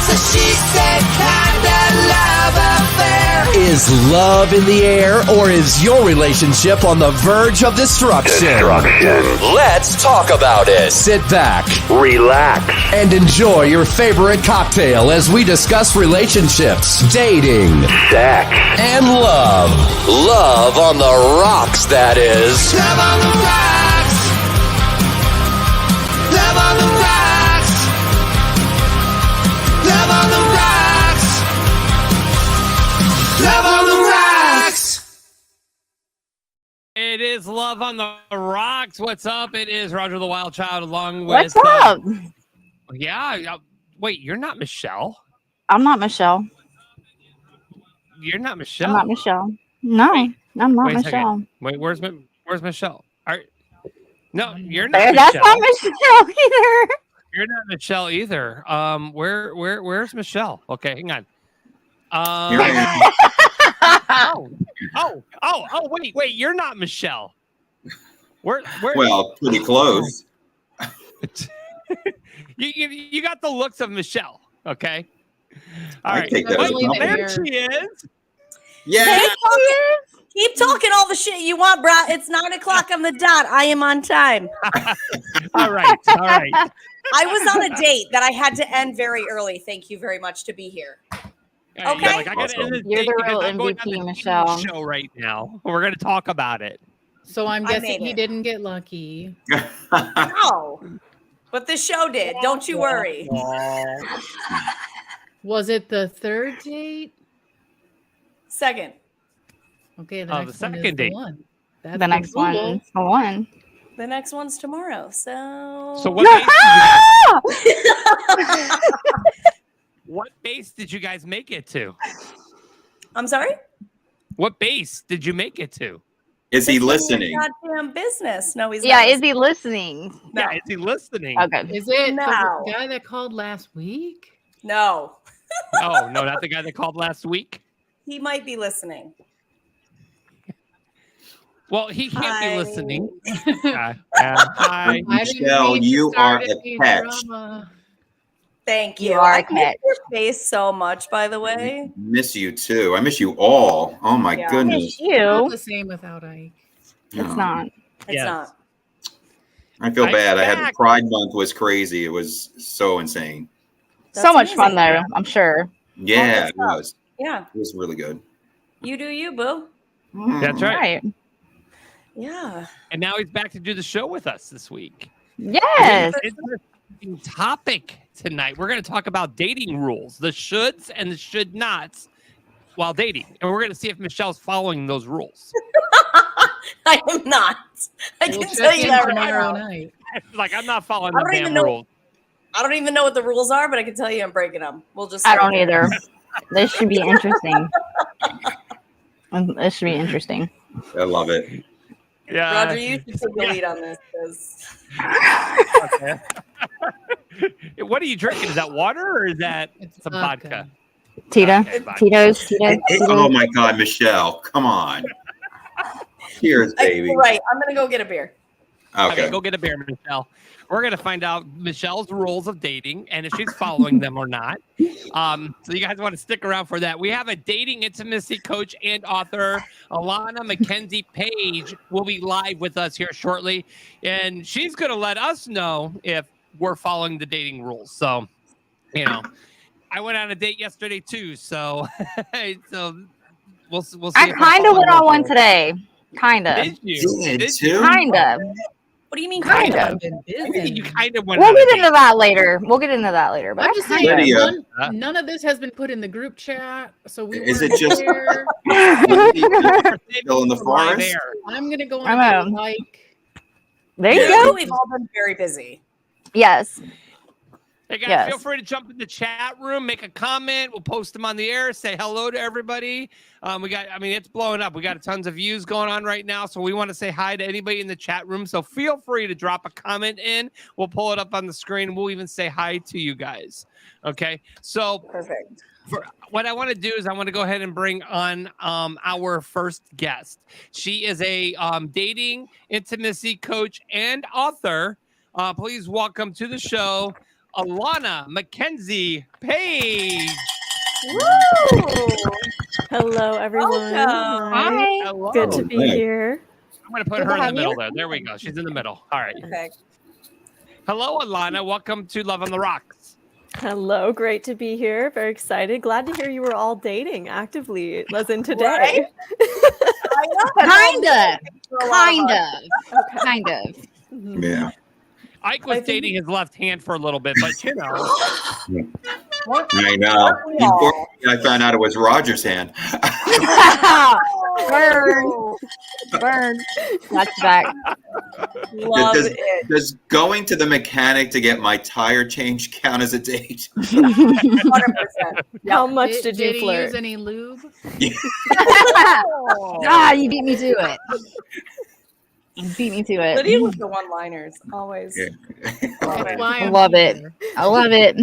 So she said kinda love affair. Is love in the air, or is your relationship on the verge of destruction? Let's talk about it. Sit back, Relax. and enjoy your favorite cocktail as we discuss relationships, dating, Sex. and love. Love on the rocks, that is. Love on the rocks. Love on the rocks. Love on the rocks. Love on the rocks. It is Love on the Rocks. What's up? It is Roger the Wild Child along with... What's up? Yeah. Wait, you're not Michelle? I'm not Michelle. You're not Michelle? I'm not Michelle. No, I'm not Wait a Michelle. second. Wait, where's Michelle? No, you're not That's Michelle. not Michelle either. You're not Michelle either. Where's Michelle? Okay, hang on. Wait, you're not Michelle. Where Well, pretty close. you got the looks of Michelle, okay? All I right. take that as a compliment. There she is. Yeah. Keep talking all the shit you want, brah. It's 9:00 on the dot. I am on time. All right. I was on a date that I had to end very early. Thank you very much to be here. Yeah, Okay. I gotta end this You're date the because real I'm going MVP, on the Michelle. show right now. We're gonna talk about it. So I'm I guessing made he it. didn't get lucky. No, but the show did. Don't you worry. Was it the third date? Second. Okay, Oh, the next second one is date. the one. That's The next Google. one's the one. The next one's tomorrow. So what base did you guys make it to? I'm sorry? What base did you make it to? Is he It's listening? Goddamn business. No, he's Yeah, not. is he listening? No. Yeah, is he listening? Okay. Is it No. the guy that called last week? No, Oh, no, not the guy that called last week. he might be listening. Well, he can't Hi. be listening. Hi. I didn't Michelle, mean to you start are any a catch. drama. Thank you. You are a I miss catch. your face so much, by the way. Miss you too. I miss you all. Oh my Yeah. goodness. Not You. the same without Ike. It's No. not. It's Yes. not. I feel I'm bad. I had back. Pride Month was crazy. It was so insane. So That's much fun amazing. though, I'm sure. Yeah, good it stuff. was. Yeah, It was really good. you do you, boo. That's right. Right. Yeah. And now he's back to do the show with us this week. Yes. Interesting topic tonight. We're going to talk about dating rules, the shoulds and the should nots while dating. And we're going to see if Michelle's following those rules. I am not. I We'll can check tell you in that right tomorrow now. night. Like, I'm not following I the don't damn even know- rules. I don't even know what the rules are, but I can tell you I'm breaking them. We'll just. I start don't there. either. This should be interesting. This should be interesting. I love it. Yeah. Roger, you should take the lead on this. 'Cause What are you drinking? Is that water or is that It's some vodka. vodka? Tita. Okay, vodka. Tito's. Oh my God, Michelle, come on. Cheers, baby. Right. I'm gonna go get a beer. Okay, go get a beer, Michelle. We're going to find out Michelle's rules of dating and if she's following them or not. So you guys want to stick around for that. We have a dating intimacy coach and author, Alana Mackenzie Page, will be live with us here shortly. And she's going to let us know if we're following the dating rules. So, I went on a date yesterday too. So, we'll see. I if we're kind of following went those on one rules. today. Kind of. Did you? Did Did too? Kind of. What do you mean? Kind Kind of. of. Been I think busy. you kind of went We'll on a get date. into that later. But I'm I just kind saying, of. Lydia. none of this has been put in the group chat, so we Is weren't it just- there. Still in the Right forest? there. I'm gonna go I on know. Mike. There you Yeah. go. We've all been very busy. Yes. Hey guys, Yes. feel free to jump in the chat room, make a comment. We'll post them on the air. Say hello to everybody. It's blowing up. We got tons of views going on right now, so we want to say hi to anybody in the chat room. So feel free to drop a comment in. We'll pull it up on the screen. We'll even say hi to you guys. Okay. So Perfect. what I want to do is I want to go ahead and bring on our first guest. She is a dating intimacy coach and author. Please welcome to the show, Alana Mackenzie Page. Hello, everyone. Welcome. Hi. Hello. Good to be Hey. here. I'm going to put Good her to in the have middle you. there. There we go. She's in the middle. All right. Perfect. Hello, Alana. Welcome to Love on the Rocks. Hello, great to be here. Very excited. Glad to hear you were all dating actively, as in today. Kind of. Kind of. Okay. Kind of. Mhm. Yeah. Ike was dating his left hand for a little bit, but you know. I know. Before I found out it was Roger's hand. Burn. Burn. That's back. Love does, it. does going to the mechanic to get my tire changed count as a date? 100%. How much did you he flirt? use any lube? Ah, you beat me to it. You beat me to it. Lydia with the one-liners, always. Yeah. That's why I I'm love it. here. I love it.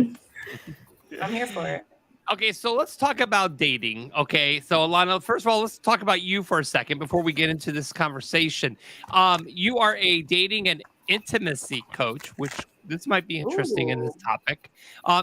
I'm here for it. Okay, so let's talk about dating. Okay, so Alana, first of all, let's talk about you for a second before we get into this conversation. You are a dating and intimacy coach, which this might be interesting in this topic,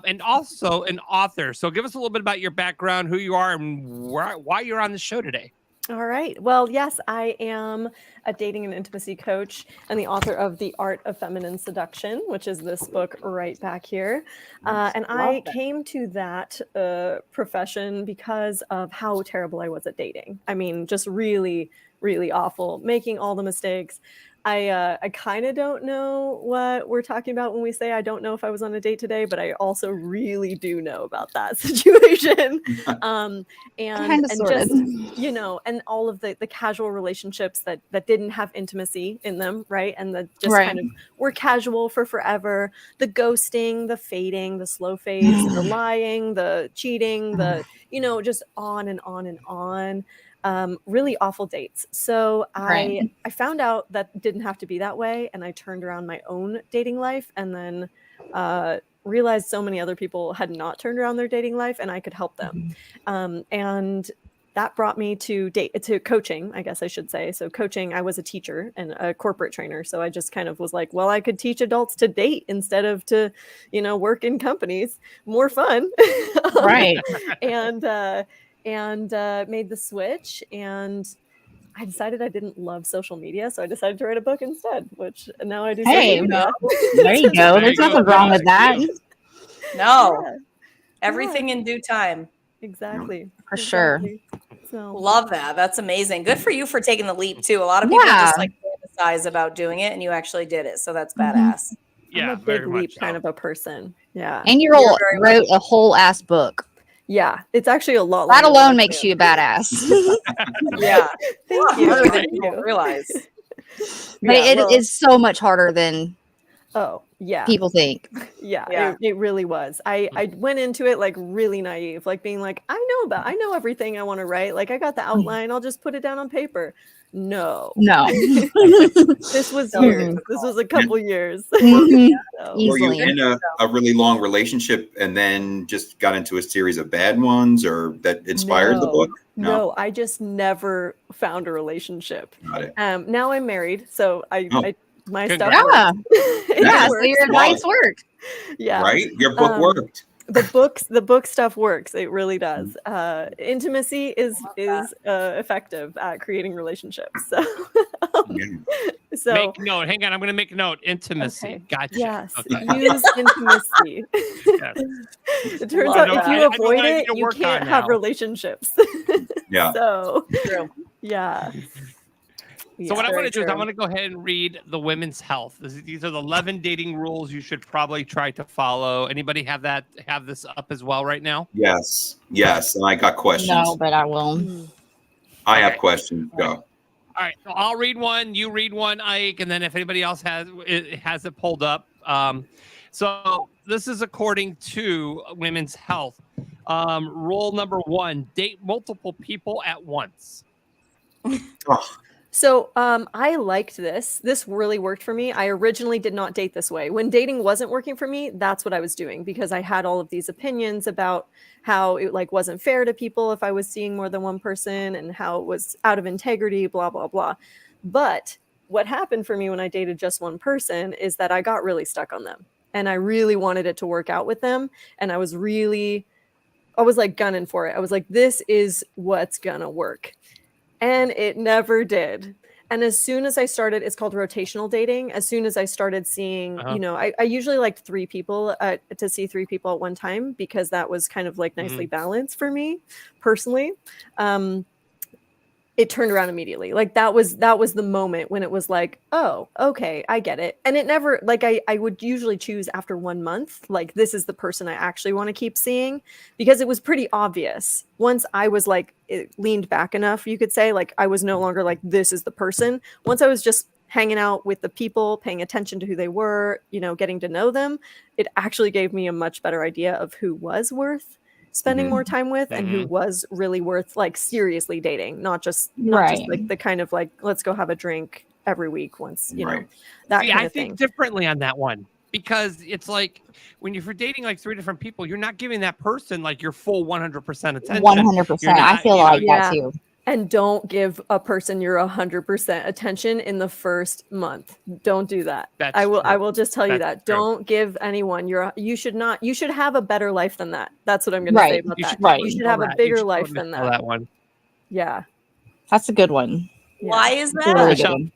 and also an author. So give us a little bit about your background, who you are, and why you're on the show today. All right. Well, yes, I am a dating and intimacy coach and the author of The Art of Feminine Seduction, which is this book right back here. And I came to that profession because of how terrible I was at dating. I mean, just really, really awful, making all the mistakes. I kind of don't know what we're talking about when we say I don't know if I was on a date today, but I also really do know about that situation. And Sort just, of. you know, and all of the casual relationships that didn't have intimacy in them, right? And that just Right. kind of were casual for forever. The ghosting, the fading, the slow fades, the lying, the cheating, the, you know, just on and on and on. Really awful dates. So Right. I found out that didn't have to be that way, and I turned around my own dating life, and then realized so many other people had not turned around their dating life, and I could help them. And that brought me to coaching, I guess I should say. So coaching, I was a teacher and a corporate trainer, so I just kind of was like, well, I could teach adults to date instead of to, you know, work in companies. More fun. Right. And made the switch, and I decided I didn't love social media, so I decided to write a book instead, which now I do Hey, social media. There you go. There There's you go. nothing wrong with that. No, Yeah, everything in due time. exactly. For sure. Exactly. So Love that. That's amazing. Good for you for taking the leap too. A lot of people Yeah. just like fantasize about doing it, and you actually did it. So that's Mhm. badass. Yeah, I'm a very big much leap so. kind of a person. Yeah. And you You're very wrote a whole ass book. Yeah. It's actually a lot. That longer than alone I makes planned. you a badass. Yeah. Thank you. Harder than Thank people you. realize. But Yeah, it well- is so much harder than Oh, yeah. people think. Yeah, Yeah. It really was. I went into it like really naive, like being like, I know everything I want to write. Like I got the outline, I'll just put it down on paper. No. No. This was So years. difficult. This was a couple years. Mhm. So, Were you Easily. in a really long relationship and then just got into a series of bad ones, or that inspired the No. book? no, I just never found a relationship. Got it. Now I'm married, so Oh. my stuff Congrats. Yeah. works. It Yeah. So works. your advice worked. Yeah. Right? Your book worked. The book stuff works. It really does. Intimacy is effective at creating relationships. So, Yeah. so Make note. Hang on. I'm going to make note. Intimacy. Okay. Gotcha. yes, Okay. use intimacy. Yes. It turns Love out that. if you I know avoid what I need it, to you work can't on have now. relationships. Yeah. So True. yeah. So what I very want to do is I true. want to go ahead and read the Women's Health. These are the 11 dating rules you should probably try to follow. Anybody have this up as well right now? Yes. Yes. And I got questions. No, but I will. I have Okay. questions. Go. All right, so I'll read one, you read one, Ike, and then if anybody else has it pulled up. So this is according to Women's Health. Rule number 1: date multiple people at once. Oh, So I liked this. This really worked for me. I originally did not date this way. When dating wasn't working for me, that's what I was doing because I had all of these opinions about how it like wasn't fair to people if I was seeing more than one person and how it was out of integrity, blah, blah, blah. But what happened for me when I dated just one person is that I got really stuck on them. and I really wanted it to work out with them. And I was like gunning for it. I was like, this is what's gonna work. And it never did. And as soon as I started, it's called rotational dating. As soon as I started seeing, I usually liked 3 people to see 3 people at one time, because that was kind of like nicely balanced for me personally. It turned around immediately. Like that was the moment when it was like, oh, okay, I get it. And it never, like I would usually choose after 1 month, like this is the person I actually want to keep seeing, because it was pretty obvious. Once I was like, it leaned back enough, you could say, like I was no longer like, this is the person. Once I was just hanging out with the people, paying attention to who they were, getting to know them, it actually gave me a much better idea of who was worth spending more time with and who was really worth like seriously dating, not just like the kind of like, let's go have a drink every week once, that kind of thing. I think differently on that one, because it's like when you're dating like 3 different people, you're not giving that person like your full 100% attention. 100%. I feel like that too. And don't give a person your 100% attention in the first month. Don't do that. I will just tell you that. Don't give anyone you should have a better life than that. That's what I'm going to say about that. You should have a bigger life than that. That one. Yeah. That's a good one. Yeah. Why is that? Really good one.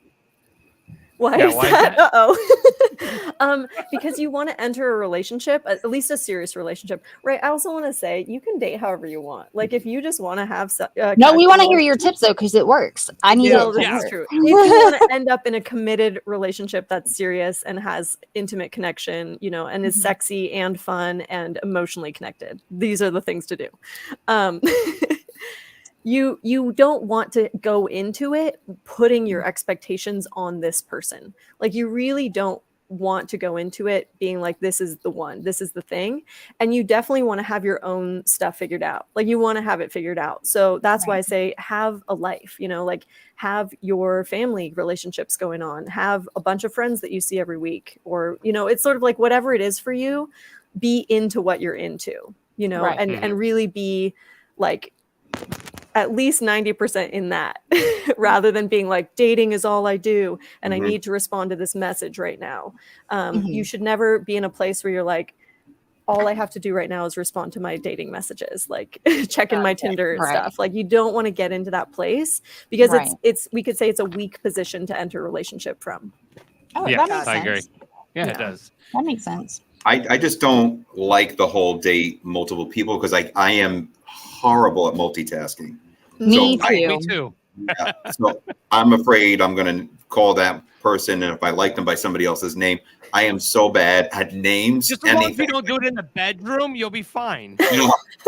Why is that? Uh-oh. Because you want to enter a relationship, at least a serious relationship, right? I also want to say you can date however you want. Like if you just want to have no, we want to hear your tips though, because it works. I need it. That's true. If you want to end up in a committed relationship that's serious and has intimate connection, and is sexy and fun and emotionally connected, these are the things to do. You don't want to go into it putting your expectations on this person. Like you really don't want to go into it being like, this is the one, this is the thing. And you definitely want to have your own stuff figured out. Like you want to have it figured out. So that's why I say have a life, like have your family relationships going on, have a bunch of friends that you see every week, or, it's sort of like whatever it is for you, be into what you're into, and really be like, at least 90% in that rather than being like dating is all I do and I need to respond to this message right now. You should never be in a place where you're like, all I have to do right now is respond to my dating messages, like checking my Tinder stuff. Like you don't want to get into that place because it's we could say it's a weak position to enter a relationship from. Oh, that makes sense. I agree. Yeah, it does. That makes sense. I just don't like the whole date multiple people because I am horrible at multitasking. Me too. Yeah, so I'm afraid I'm going to call that person, and if I like them by somebody else's name, I am so bad at names. Just as long as you don't do it in the bedroom, you'll be fine.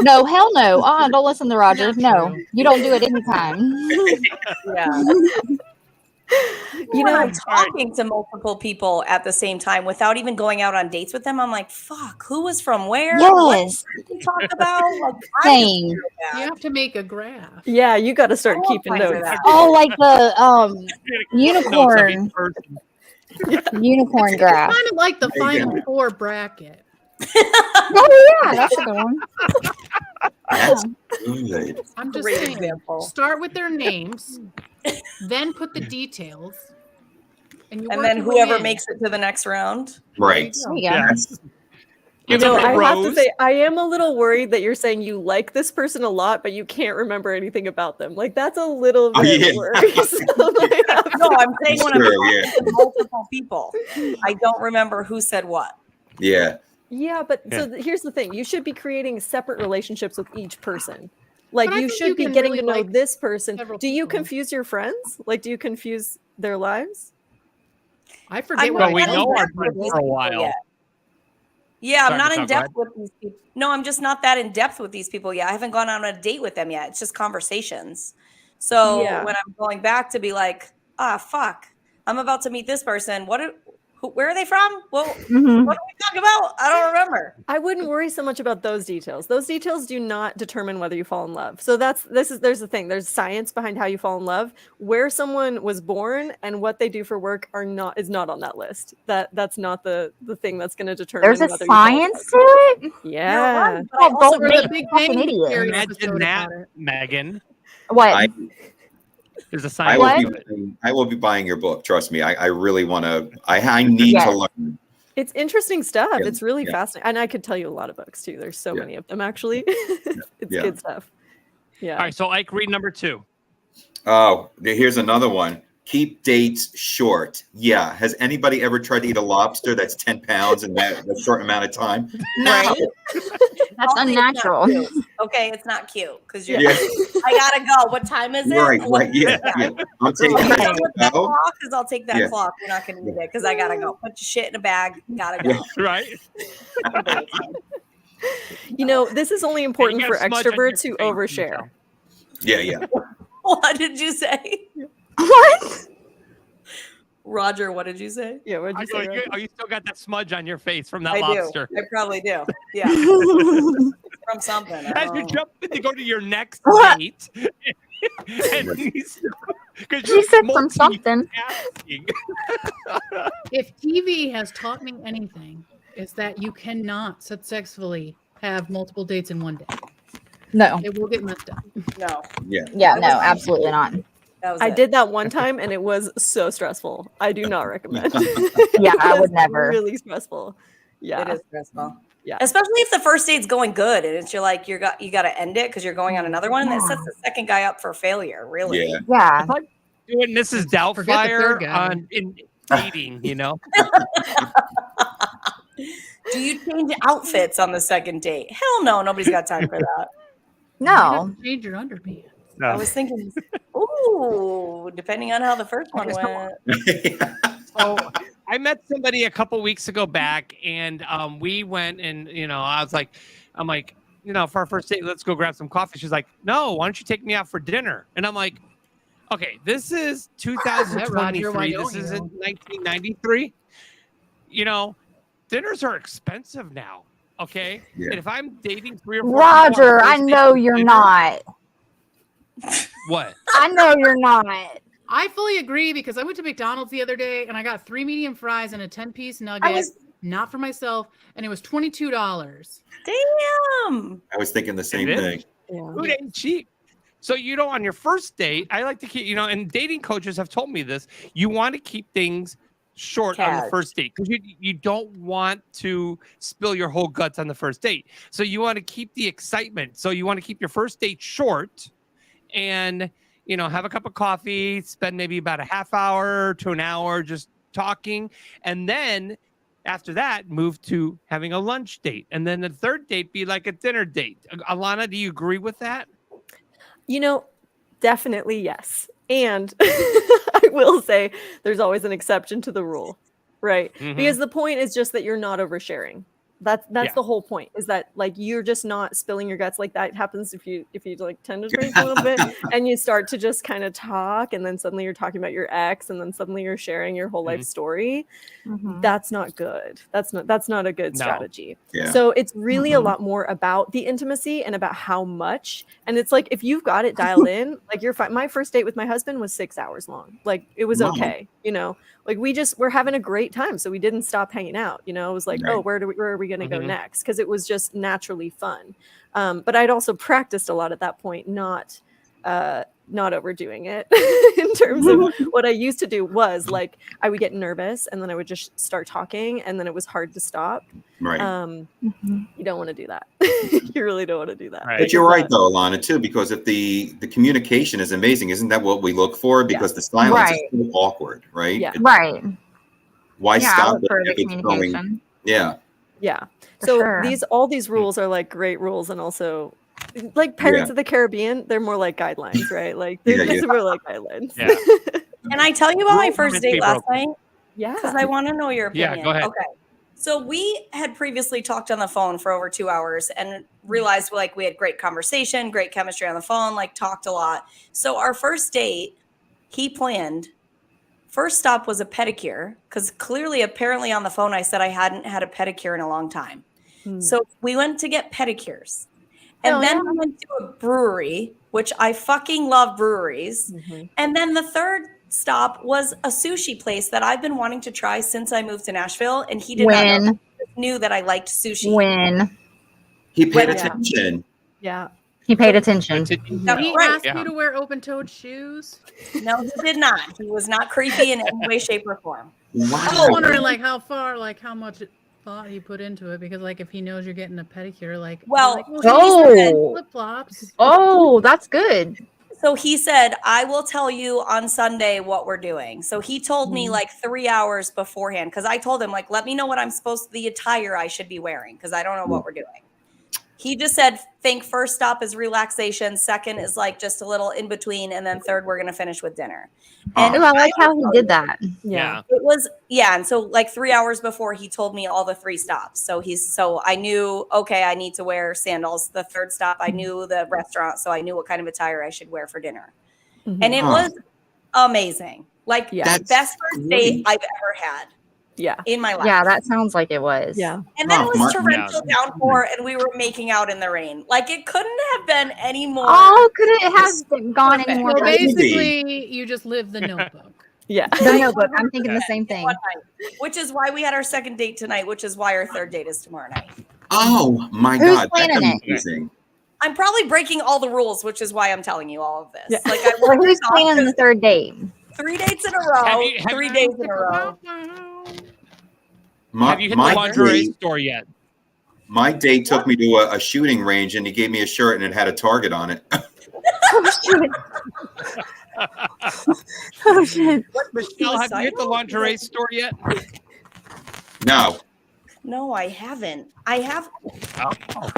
No, hell no. Don't listen to Roger. No, you don't do it anytime. I'm talking to multiple people at the same time without even going out on dates with them. I'm like, fuck, who was from where? Yes. What did they talk about? Like, same. You have to make a graph. Yeah, you got to start keeping notes. Oh, like the unicorn. Unicorn graph. Kind of like the Final Four bracket. Oh yeah, that's a good one. That's good. I'm just saying. Start with their names, then put the details, and then whoever makes it to the next round. Right. Yes. I have to say, I am a little worried that you're saying you like this person a lot, but you can't remember anything about them. Like that's a little bit worrisome. No, I'm saying when I'm talking to multiple people, I don't remember who said what. Yeah. Yeah, but so here's the thing: you should be creating separate relationships with each person. Like you should be getting to know this person. Do you confuse your friends? Like, do you confuse their lives? I forget. Well, we know our friends for a while. Yeah, I'm not in depth with these people. No, I'm just not that in depth with these people yet. I haven't gone on a date with them yet. It's just conversations. So when I'm going back to be like, fuck, I'm about to meet this person. Where are they from? Well, what are we talking about? I don't remember. I wouldn't worry so much about those details. Those details do not determine whether you fall in love. So there's the thing. There's science behind how you fall in love. Where someone was born and what they do for work is not on that list. That's not the thing that's going to determine. There's a science to it. Yeah. Don't make big fucking idiots. Imagine that, Megan. What? There's a science. I will be buying your book. Trust me. I really want to. I need to learn. It's interesting stuff. Yeah, It's really yeah. fascinating. And I could tell you a lot of books too. There's so many of them actually. It's good stuff. Yeah. All right, so Ike, read number 2. Oh, here's another one. Keep dates short. Yeah. Has anybody ever tried to eat a lobster that's 10 pounds in that short amount of time? Right. That's Also, unnatural. it's not cute. Okay, it's not cute because you're. Yeah. I gotta go. What time is it? Right, yeah. I'm taking Are you it. done with that No. clock? Because I'll take that Yeah. clock. You're not gonna need it because I gotta go. Put your shit in a bag. Gotta go. Right? You know, this is only important you for got a smudge on your extroverts who face, overshare. Yeah. What did you say? What? Roger, what did you say? Yeah, what did you say? Oh, you still got that smudge on your face from that I lobster. do. I probably do. Yeah. From something. As you jump in to go to your next What? date. And She said from something. If TV has taught me anything, is that you cannot successfully have multiple dates in one day. No. It will get messed up. No. Yeah. Yeah, no, absolutely not. That was I it. did that one time and it was so stressful. I do not recommend. Yeah, I It would was never. Really stressful. Yeah. It is stressful. Yeah. Especially if the first date's going good and it's you got to end it because you're going on another one, and that sets the second guy up for failure. Really. Yeah. Yeah. Doing Mrs. Forget the Doubtfire third guy. in dating, you know? Do you change outfits on the second date? Hell no, nobody's got time for that. No. Change your underpants. No. I was thinking, ooh, depending on how the first one went. So I met somebody a couple weeks ago back, and we went and I'm like, for our first date, let's go grab some coffee. She's like, no, why don't you take me out for dinner? And I'm like, okay, this is 2023. This isn't 1993. Dinners are expensive now. Okay, Yeah. and if I'm dating 3 or 4 Roger, people on I the first know date, you're dinner- not. What? I know you're not. I fully agree because I went to McDonald's the other day and I got 3 medium fries and a 10-piece nugget, not for myself, and it was $22. Damn. I was thinking the same It is. thing. Yeah. Food ain't cheap. So, on your first date, I like to keep, and dating coaches have told me this, you want to keep things short on the Cash. first date because you don't want to spill your whole guts on the first date. So you want to keep the excitement. So you want to keep your first date short and, have a cup of coffee, spend maybe about a half hour to an hour just talking. And then after that, move to having a lunch date. And then the third date be like a dinner date. Alana, do you agree with that? Definitely yes. And I will say there's always an exception to the rule, right? Mhm. Because the point is just that you're not oversharing. That's the whole point, is that like you're just not spilling your guts. Like that happens if you like tend to drink a little bit and you start to just kind of talk, and then suddenly you're talking about your ex, and then suddenly you're sharing your whole life story. That's not good. That's not a good strategy. Yeah. So it's really a lot more about the intimacy and about how much. And it's like if you've got it dialed in, like you're fine. My first date with my husband was 6 hours long. Like it was okay, like we're having a great time, so we didn't stop hanging out. It was like, oh, where are we going to go next? Because it was just naturally fun. But I'd also practiced a lot at that point, not overdoing it. In terms of what I used to do was like I would get nervous and then I would just start talking, and then it was hard to stop. Right. You don't want to do that. You really don't want to do that. Right. But you're right though, Alana, too, because if the communication is amazing, isn't that what we look for? Because the silence is so awkward, right? Yeah. Right. Why I stop look it for the if it's going? communication. Yeah. Yeah. For So sure. all these rules are like great rules, and also like Pirates of the Caribbean, they're more like guidelines, right? Like they're more like guidelines. Yeah. Can I tell you about my first date last night? Yeah. Because I want to know your opinion. Yeah, go ahead. Okay. So we had previously talked on the phone for over 2 hours and realized like we had great conversation, great chemistry on the phone, like talked a lot. So our first date, he planned. First stop was a pedicure because apparently on the phone, I said I hadn't had a pedicure in a long time. So we went to get pedicures. And then we went to a brewery, which I fucking love breweries. And then the third stop was a sushi place that I've been wanting to try since I moved to Nashville. And he did not know. He knew that I liked sushi. He paid attention. Yeah. He paid attention. Did he ask you to wear open-toed shoes? No, he did not. He was not creepy in any way, shape, or form. Wow. I was wondering, like, how far, like, how much thought he put into it, because, like, if he knows you're getting a pedicure, like, Well, like, Oh, flip-flops. oh, that's good. So he said, I will tell you on Sunday what we're doing. So he told me like 3 hours beforehand, because I told him, like, let me know what I'm the attire I should be wearing, because I don't know what we're doing. He just said, think first stop is relaxation, second is like just a little in between, and then third, we're going to finish with dinner. And Ooh, I like how he did that. Yeah. it was, and so like 3 hours before, he told me all the 3 stops. So I knew, okay, I need to wear sandals. The third stop, I knew the restaurant, so I knew what kind of attire I should wear for dinner. And it was amazing. Like, best first date I've ever had. Yeah. In my life. Yeah, that sounds like it was. Yeah. And then it was torrential downpour, and we were making out in the rain. Like, it couldn't have been any more. Oh, could it have gone any more? So basically, you just live the Notebook. Yeah. The Notebook. I'm thinking the same thing. Which is why we had our second date tonight, which is why our third date is tomorrow night. Oh my Who's God, planning that's it? amazing. I'm probably breaking all the rules, which is why I'm telling you all of this. Yeah. Like, I Well, who's planning the third date? 3 dates in a row. 3 days in a row. Have you hit the lingerie store yet? My date took me to a shooting range, and he gave me a shirt, and it had a target on it. Oh shit! Oh shit! Michelle, have you hit the lingerie store yet? No. No, I haven't. I have. Oh.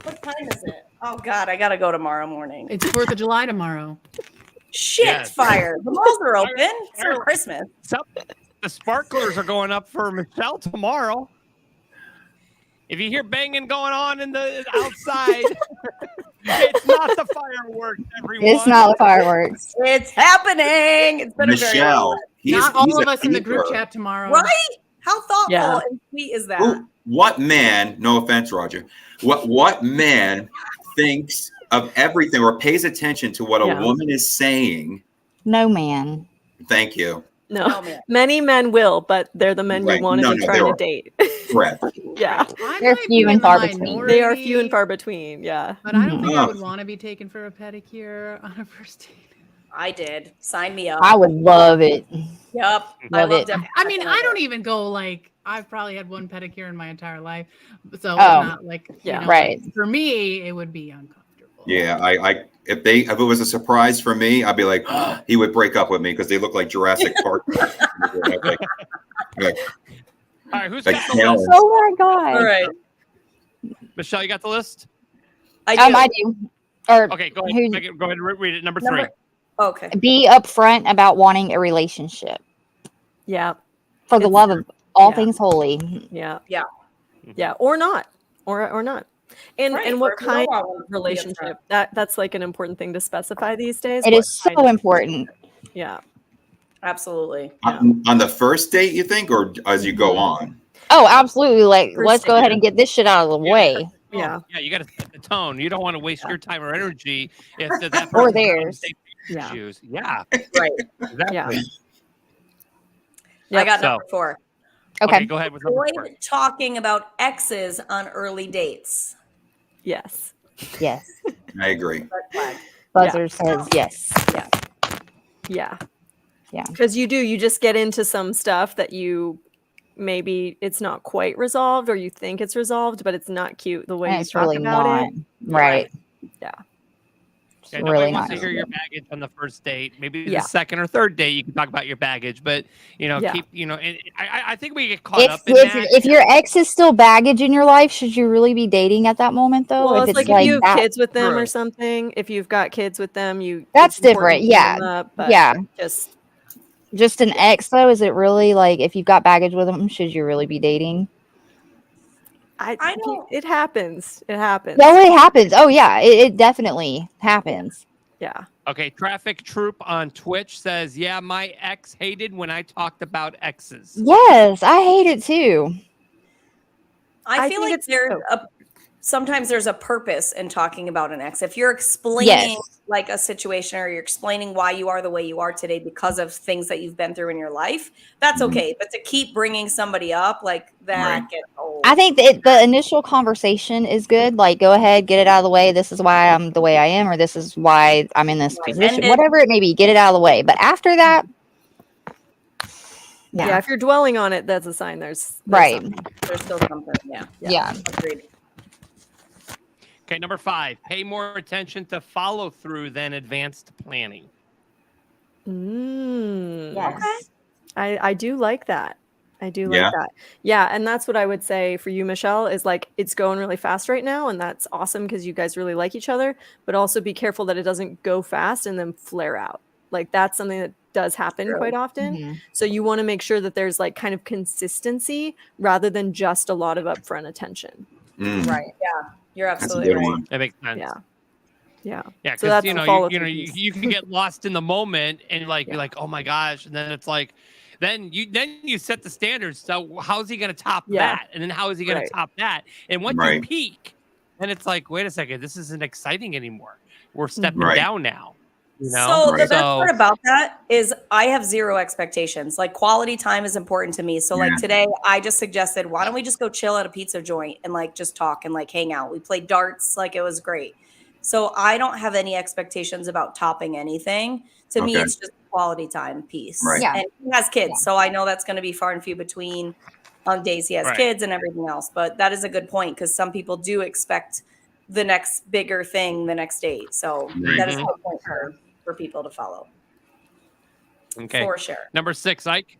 What time is it? Oh God, I gotta go tomorrow morning. It's 4th of July tomorrow. Shit, Yes. fire! The malls are open. It's for Christmas. The sparklers are going up for Michelle tomorrow. If you hear banging going on in the outside, it's not the fireworks, everyone. It's not the fireworks. It's happening. It's been Michelle. Not all of us in the group chat tomorrow. right. How thoughtful Yeah. and sweet is that? Who, what man, no offense, Roger, what man thinks of everything or pays attention to what a woman is saying? No man. Thank you. No, Oh, man. many men will, but they're the men Right. you want to No, be no, trying they to are. date. Correct. Yeah. I They're might few be and in the far between. They are few minority, and far between. Yeah. But I don't think I Ugh. would want to be taken for a pedicure on a first date. I did. Sign me up. I would love it. Yep. I Love loved it. it. I mean, I don't even go like, I've probably had one pedicure in my entire life. So it's Oh. not like, Yeah. Right. For me, it would be uncomfortable. Yeah, if it was a surprise for me, I'd be like, he would break up with me because they look like Jurassic Park. like, All right, who's like got the list? talons. Oh my god. All right. Michelle, you got the list? I do. I do. Or Okay, go Who's- ahead. Go ahead and read it. Number Number- 3. Okay. be upfront about wanting a relationship. Yeah. For the It's- love of all yeah. things holy. Yeah. Yeah. Yeah. Or not. Or not. And Right, and what for everyone, kind I of want to be relationship? upfront. That's like an important thing to specify these days. It What is so kind of- important. Yeah. Absolutely. On the first date, you think, or as you go on? Oh, absolutely. Like, First let's go date. ahead and get this shit out of the way. Yeah. Yeah, you got to set the tone. You don't want to waste your time or energy if that Or person's theirs. Yeah. Issues. Yeah, Right. exactly. Yeah. I got So- number 4. Okay. Go ahead with number 4. Avoid talking about exes on early dates. Yes. Yes. I agree. Red flag. Buzzer says yes. Yeah. Yeah. Because you just get into some stuff that you maybe it's not quite resolved or you think it's resolved, but it's not cute the way And you it's talk really about not. it. Right. Yeah. It's Yeah, nobody really wants not. to hear your baggage on the first date. Maybe Yeah. the second or third date you can talk about your baggage, but Yeah. keep and I think we get caught up in If that. your ex is still baggage in your life, should you really be dating at that moment though? Well, if it's like if you have that, kids with them or True. something. If you've got kids with them, That's it's important different, to bring yeah. them up, but Yeah. just an ex though, is it really like if you've got baggage with them, should you really be dating? I don't- It happens. It happens. No, it happens. Oh yeah, it definitely happens. Yeah. Okay, Traffic Troop on Twitch says, "Yeah, my ex hated when I talked about exes." Yes, I hate it too. I think feel like it's- there's sometimes there's a purpose in talking about an ex. If you're explaining Yes. like a situation or you're explaining why you are the way you are today because of things that you've been through in your life, that's okay. But to keep bringing somebody up like that Right. gets old. I think that the initial conversation is good. Like, go ahead, get it out of the way. This is why I'm the way I am, or this is why I'm in this Right. position. And Whatever it may be, get it out of the way. But after that, Yeah, if you're dwelling on it, that's a sign there's Right. something. There's still something. Yeah. Agreed. Okay, number 5. Pay more attention to follow through than advanced planning. Yes. I do like that. I do like that. Yeah, and that's what I would say for you, Michelle, is like it's going really fast right now, and that's awesome because you guys really like each other, but also be careful that it doesn't go fast and then flare out. Like that's something that does happen quite often. So you want to make sure that there's like kind of consistency rather than just a lot of upfront attention. Right. Yeah, you're absolutely right. That makes sense. Yeah. Yeah, So because that's you the know, follow-through you piece. can get lost in the moment and you're like, oh my gosh, and then it's like, then you set the standards. So how's he going to top that? And then how is he going to top that? And once you peak, then it's like, wait a second, this isn't exciting anymore. We're stepping down now. You know? So the best part about that is I have zero expectations. Like quality time is important to me. So like today I just suggested, why don't we just go chill at a pizza joint and like just talk and like hang out. We played darts, like it was great. So I don't have any expectations about topping anything. To me, it's just quality time piece. Right. And he has kids. So I know that's going to be far and few between on days he has kids and everything else. But that is a good point because some people do expect the next bigger thing the next date. So that is a good point for people to follow. Okay. For sure. Number 6, Ike.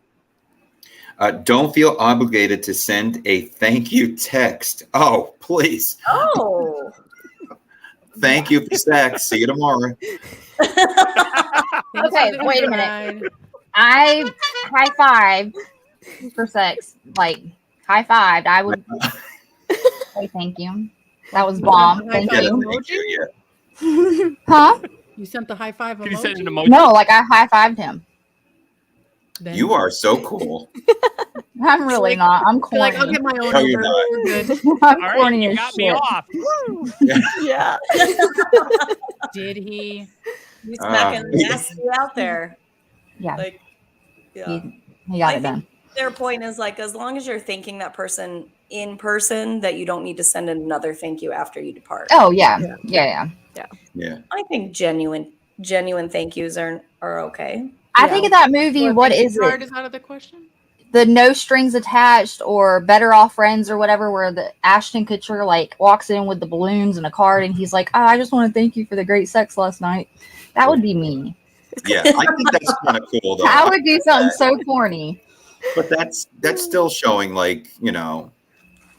Don't feel obligated to send a thank you text. Oh, please. Oh. Thank you for sex. See you tomorrow. Okay, wait a minute. I high five for sex. Like high fived. I would say thank you. That was bomb. Thank you. Huh? You sent the high five emoji? Can you send an emoji? No, like I high fived him. Then You are so cool. I'm really not. I'm corny. like, I'll get my own No, you're number. not. We're good. I'm All right, corny you as got me shit. off. Yeah. Did he? He's smacking nasty out there. Yeah. Like, yeah. He got I it done. think their point is like, as long as you're thanking that person in person, that you don't need to send another thank you after you depart. Oh yeah. Yeah. I think genuine thank yous are okay. I think of that movie. Well, What thank is you card it? is out of the question. The No Strings Attached or Better Off Friends or whatever, where the Ashton Kutcher like walks in with the balloons and a card, and he's like, "Oh, I just want to thank you for the great sex last night." That would be me. Yeah, I think that's kind of cool though. I would do something so corny. But that's still showing like, you know,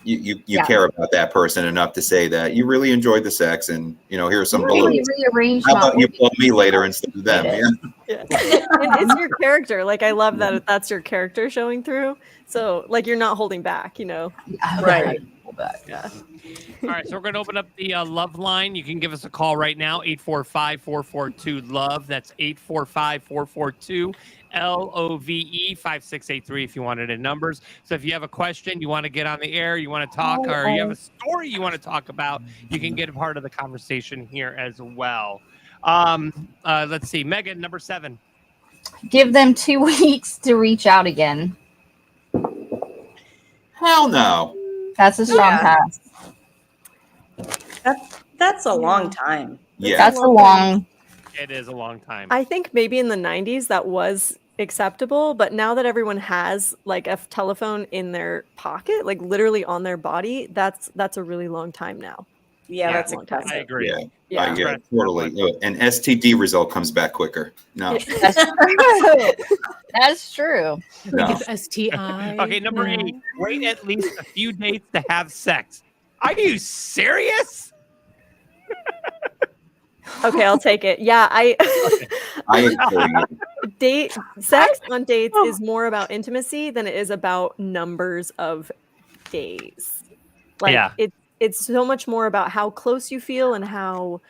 you care about that person enough to say that you really enjoyed the sex and, you know, here's some Maybe balloons. rearrange How my about you organs. blow me later instead of them? Yeah. And it's your character. Like I love that that's your character showing through. So like you're not holding back, you know. Right. Yeah. All right, so we're going to open up the love line. You can give us a call right now, 845-442-LOVE. That's 845-442-LOVE, 5683 if you wanted in numbers. So if you have a question, you want to get on the air, you want to talk, or you have a story you want to talk about, you can get a part of the conversation here as well. Let's see. Megan, number 7. Give them 2 weeks to reach out again. Hell no. That's a strong pass. That's a long time. Yeah. That's a long. It is a long time. I think maybe in the 90s that was acceptable, but now that everyone has like a telephone in their pocket, like literally on their body, that's a really long time now. Yeah, that's a long time. I agree. Yeah. I get it. Totally. An STD result comes back quicker. No. That's true. That's true. No. Like it's STI. Okay, number 8. Wait at least a few dates to have sex. Are you serious? Okay, I'll take it. Yeah, I agree. sex on dates is more about intimacy than it is about numbers of days. Like it's so much more about how close you feel and how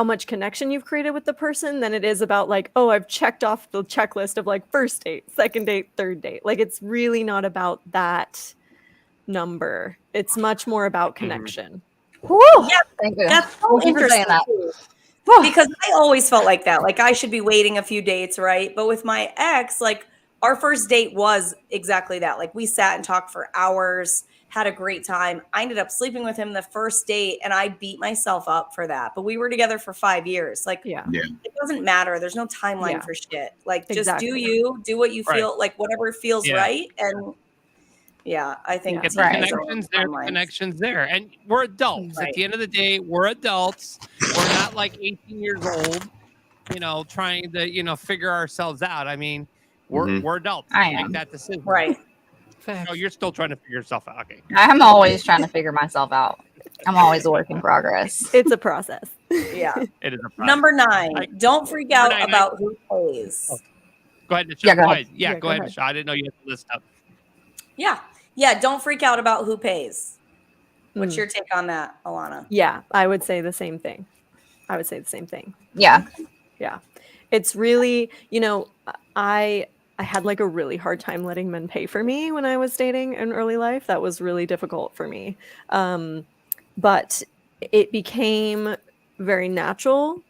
much connection you've created with the person than it is about like, oh, I've checked off the checklist of like first date, second date, third date. Like it's really not about that number. It's much more about connection. Woo! Yeah, Thank you. that's so Thank you for saying interesting that. too. Because I always felt like that. Like I should be waiting a few dates, right? But with my ex, like our first date was exactly that. Like we sat and talked for hours, had a great time. I ended up sleeping with him the first date and I beat myself up for that. But we were together for 5 years. Like, it doesn't matter. There's no timeline for shit. Like, just do you, do what you feel, like whatever feels right. And I think it's connections there. And we're adults. At the end of the day, we're adults. We're not like 18 years old, trying to, figure ourselves out. I mean, we're adults. I make am. that decision. Right. No, you're still trying to figure yourself out. Okay. I'm always trying to figure myself out. I'm always a work in progress. It's a process. Yeah. It is a process. Number 9, don't freak out about who pays. Oh. Go ahead, Michelle. Go ahead. Go ahead, Michelle. I didn't know you had to list up. Yeah, don't freak out about who pays. What's your take on that, Alana? Yeah, I would say the same thing. Yeah. Yeah. It's really, I had like a really hard time letting men pay for me when I was dating in early life. That was really difficult for me. But it became very natural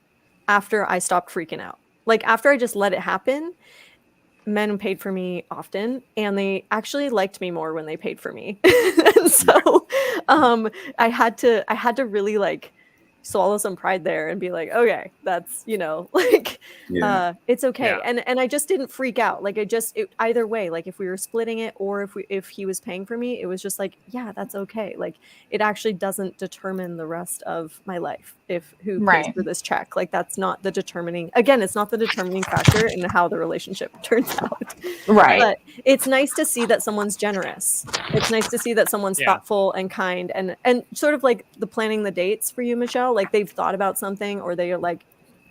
after I stopped freaking out. Like after I just let it happen, men paid for me often and they actually liked me more when they paid for me. And so I had to really like swallow some pride there and be like, okay, that's, it's okay. And I just didn't freak out. Like either way, like if we were splitting it or if he was paying for me, it was just like, yeah, that's okay. Like it actually doesn't determine the rest of my life who pays for this check. Like that's not the determining factor in how the relationship turns out. Right. But it's nice to see that someone's generous. It's nice to see that someone's thoughtful and kind and sort of like the planning the dates for you, Michelle. Like they've thought about something or they are like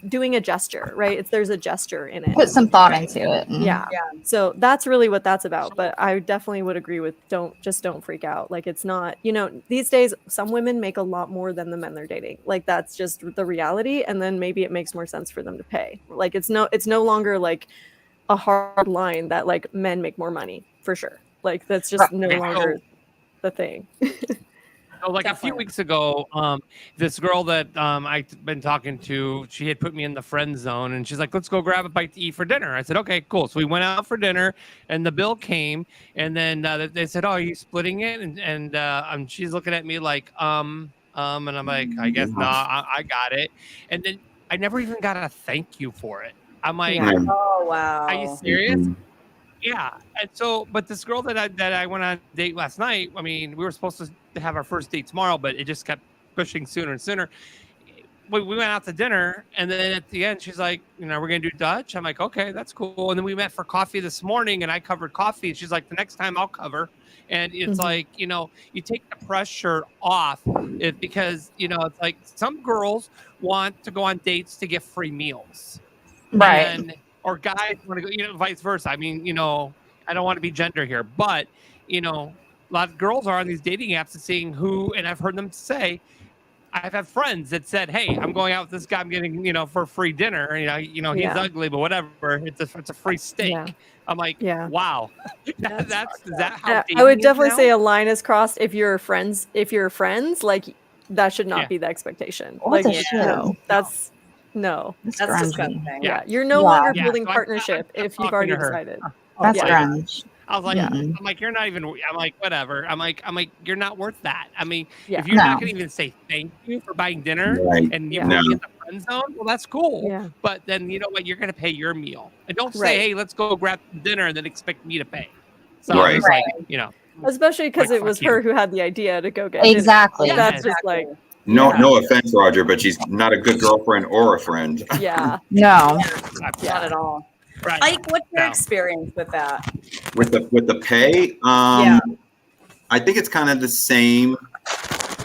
doing a gesture, right? There's a gesture in it. Put some thought into it. Yeah. So that's really what that's about. But I definitely would agree with don't freak out. Like it's not, these days some women make a lot more than the men they're dating. Like that's just the reality. And then maybe it makes more sense for them to pay. Like it's no longer like a hard line that like men make more money for sure. Like that's just no longer the thing. So like a few weeks ago, this girl that I've been talking to, she had put me in the friend zone and she's like, let's go grab a bite to eat for dinner. I said, okay, cool. So we went out for dinner and the bill came and then they said, oh, are you splitting it? And she's looking at me like, and I'm like, I guess not. I got it. And then I never even got a thank you for it. I'm like, oh, wow. Are you serious? Yeah. And so, but this girl that I went on a date last night, I mean, we were supposed to have our first date tomorrow, but it just kept pushing sooner and sooner. We went out to dinner and then at the end, she's like, we're going to do Dutch. I'm like, okay, that's cool. And then we met for coffee this morning and I covered coffee. And she's like, the next time I'll cover. And it's like, you take the pressure off because, it's like some girls want to go on dates to get free meals. Right. Or guys want to go, vice versa. I mean, I don't want to be gender here, but, a lot of girls are on these dating apps and seeing who, and I've heard them say, I've had friends that said, hey, I'm going out with this guy, I'm getting, for free dinner. He's ugly, but whatever. It's a free steak. Yeah. I'm like, wow. Is that how I would definitely say a line is crossed if you're friends, like that should not be the expectation. What like, no, that's disgusting. Yeah. You're no longer building partnership if you've already decided. That's grunge. I was like, I'm like, you're not even. I'm like, whatever. I'm like, you're not worth that. I mean, if you're not going to even say thank you for buying dinner and you put me in the friend zone, well, that's cool. Yeah. But then you know what? You're going to pay your meal, and don't say, hey, let's go grab dinner, and then expect me to pay. So it's like, especially because it was her who had the idea to go get exactly. Dinner. That's just like. No offense, Roger, but she's not a good girlfriend or a friend. Yeah. No. Not at all. Right. Ike, what's your experience with that? With the pay, I think it's kind of the same.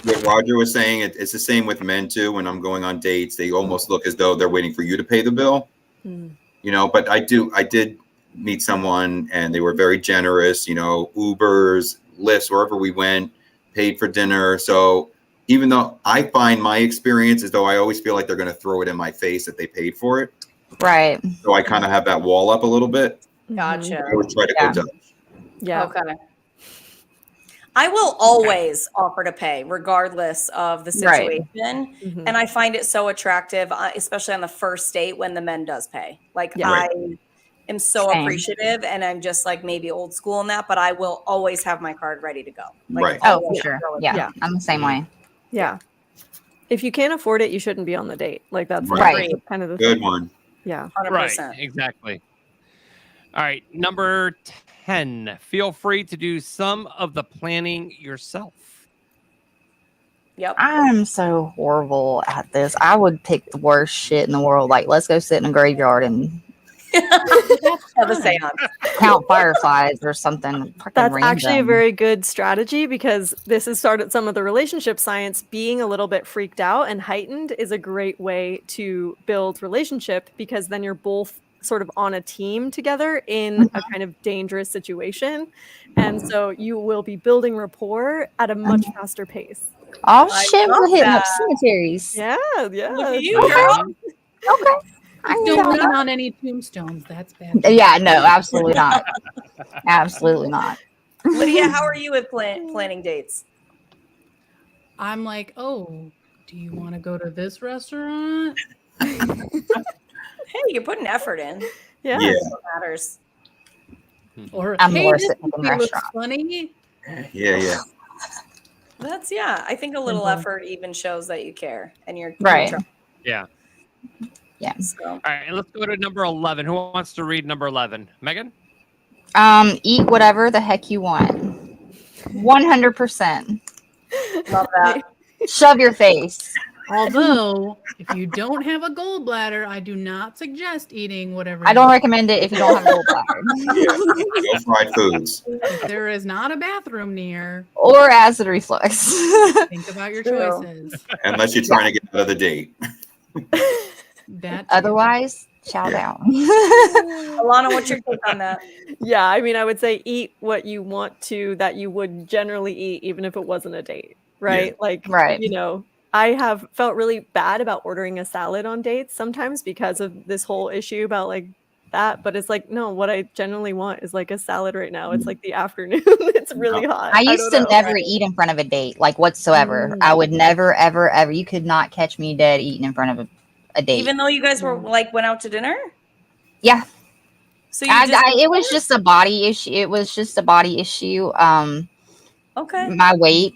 What Roger was saying, it's the same with men too. When I'm going on dates, they almost look as though they're waiting for you to pay the bill. But I did meet someone and they were very generous. Ubers, Lyfts, wherever we went, paid for dinner. So even though I find my experience as though I always feel like they're going to throw it in my face that they paid for it. Right. So I kind of have that wall up a little bit. Gotcha. I would try to go Dutch. Yeah. Okay. I will always offer to pay regardless of the situation. Right. And I find it so attractive, especially on the first date when the men does pay. Like am so Same. appreciative, and I'm just like maybe old school in that, but I will always have my card ready to go. Like, Right. Oh, for always sure. throw it Yeah, down. I'm the same way. Yeah. If you can't afford it, you shouldn't be on the date. Like that's Right. kind of the Good thing. one. Yeah. 100%. Right, exactly. All right, number 10. Feel free to do some of the planning yourself. Yep. I'm so horrible at this. I would pick the worst shit in the world. Like, let's go sit in a graveyard and Have a seance. count fireflies or something. That's actually a random. very good strategy because this has started some of the relationship science. Being a little bit freaked out and heightened is a great way to build relationship because then you're both sort of on a team together in a kind of dangerous situation. And so you will be building rapport at a much faster pace. Oh I shit, we're love hitting up that. cemeteries. Yeah, yeah. Look at you, girl. Okay. I can Don't do lean that. on any tombstones. That's bad. Yeah, no, absolutely not. Absolutely not. Lydia, how are you with planning dates? I'm like, oh, do you want to go to this restaurant? Hey, you're putting effort in. Yeah. Yeah. That's what matters. Or I'm the hey, worst this at picking movie looks restaurants. funny. Yeah. That's I think a little Simple. effort even shows that you care and you're Right. trying. Yeah. Yeah. So. All right, and let's go to number 11. Who wants to read number 11? Megan? Eat whatever the heck you want. 100%. Love that. Shove your face. Although, if you don't have a gallbladder, I do not suggest eating whatever. I don't recommend it if you don't have gallbladder. No fried foods. If there is not a bathroom near, Or acid reflux. think about your True. choices. Unless you're trying to get out of the date. That Otherwise, chow down. Alana, what's your take on that? Yeah, I mean, I would say eat what you want to that you would generally eat, even if it wasn't a date, right? Like, Right. you know, I have felt really bad about ordering a salad on dates sometimes because of this whole issue about like that. But it's like, no, what I generally want is like a salad right now. It's like the afternoon. It's really hot. I used to don't know. never eat in front of a date, like whatsoever. I would never, ever, ever. You could not catch me dead eating in front of a date. Even though you guys were like went out to dinner? Yeah. So you just it was just a body issue. It was just a body issue. okay. My weight.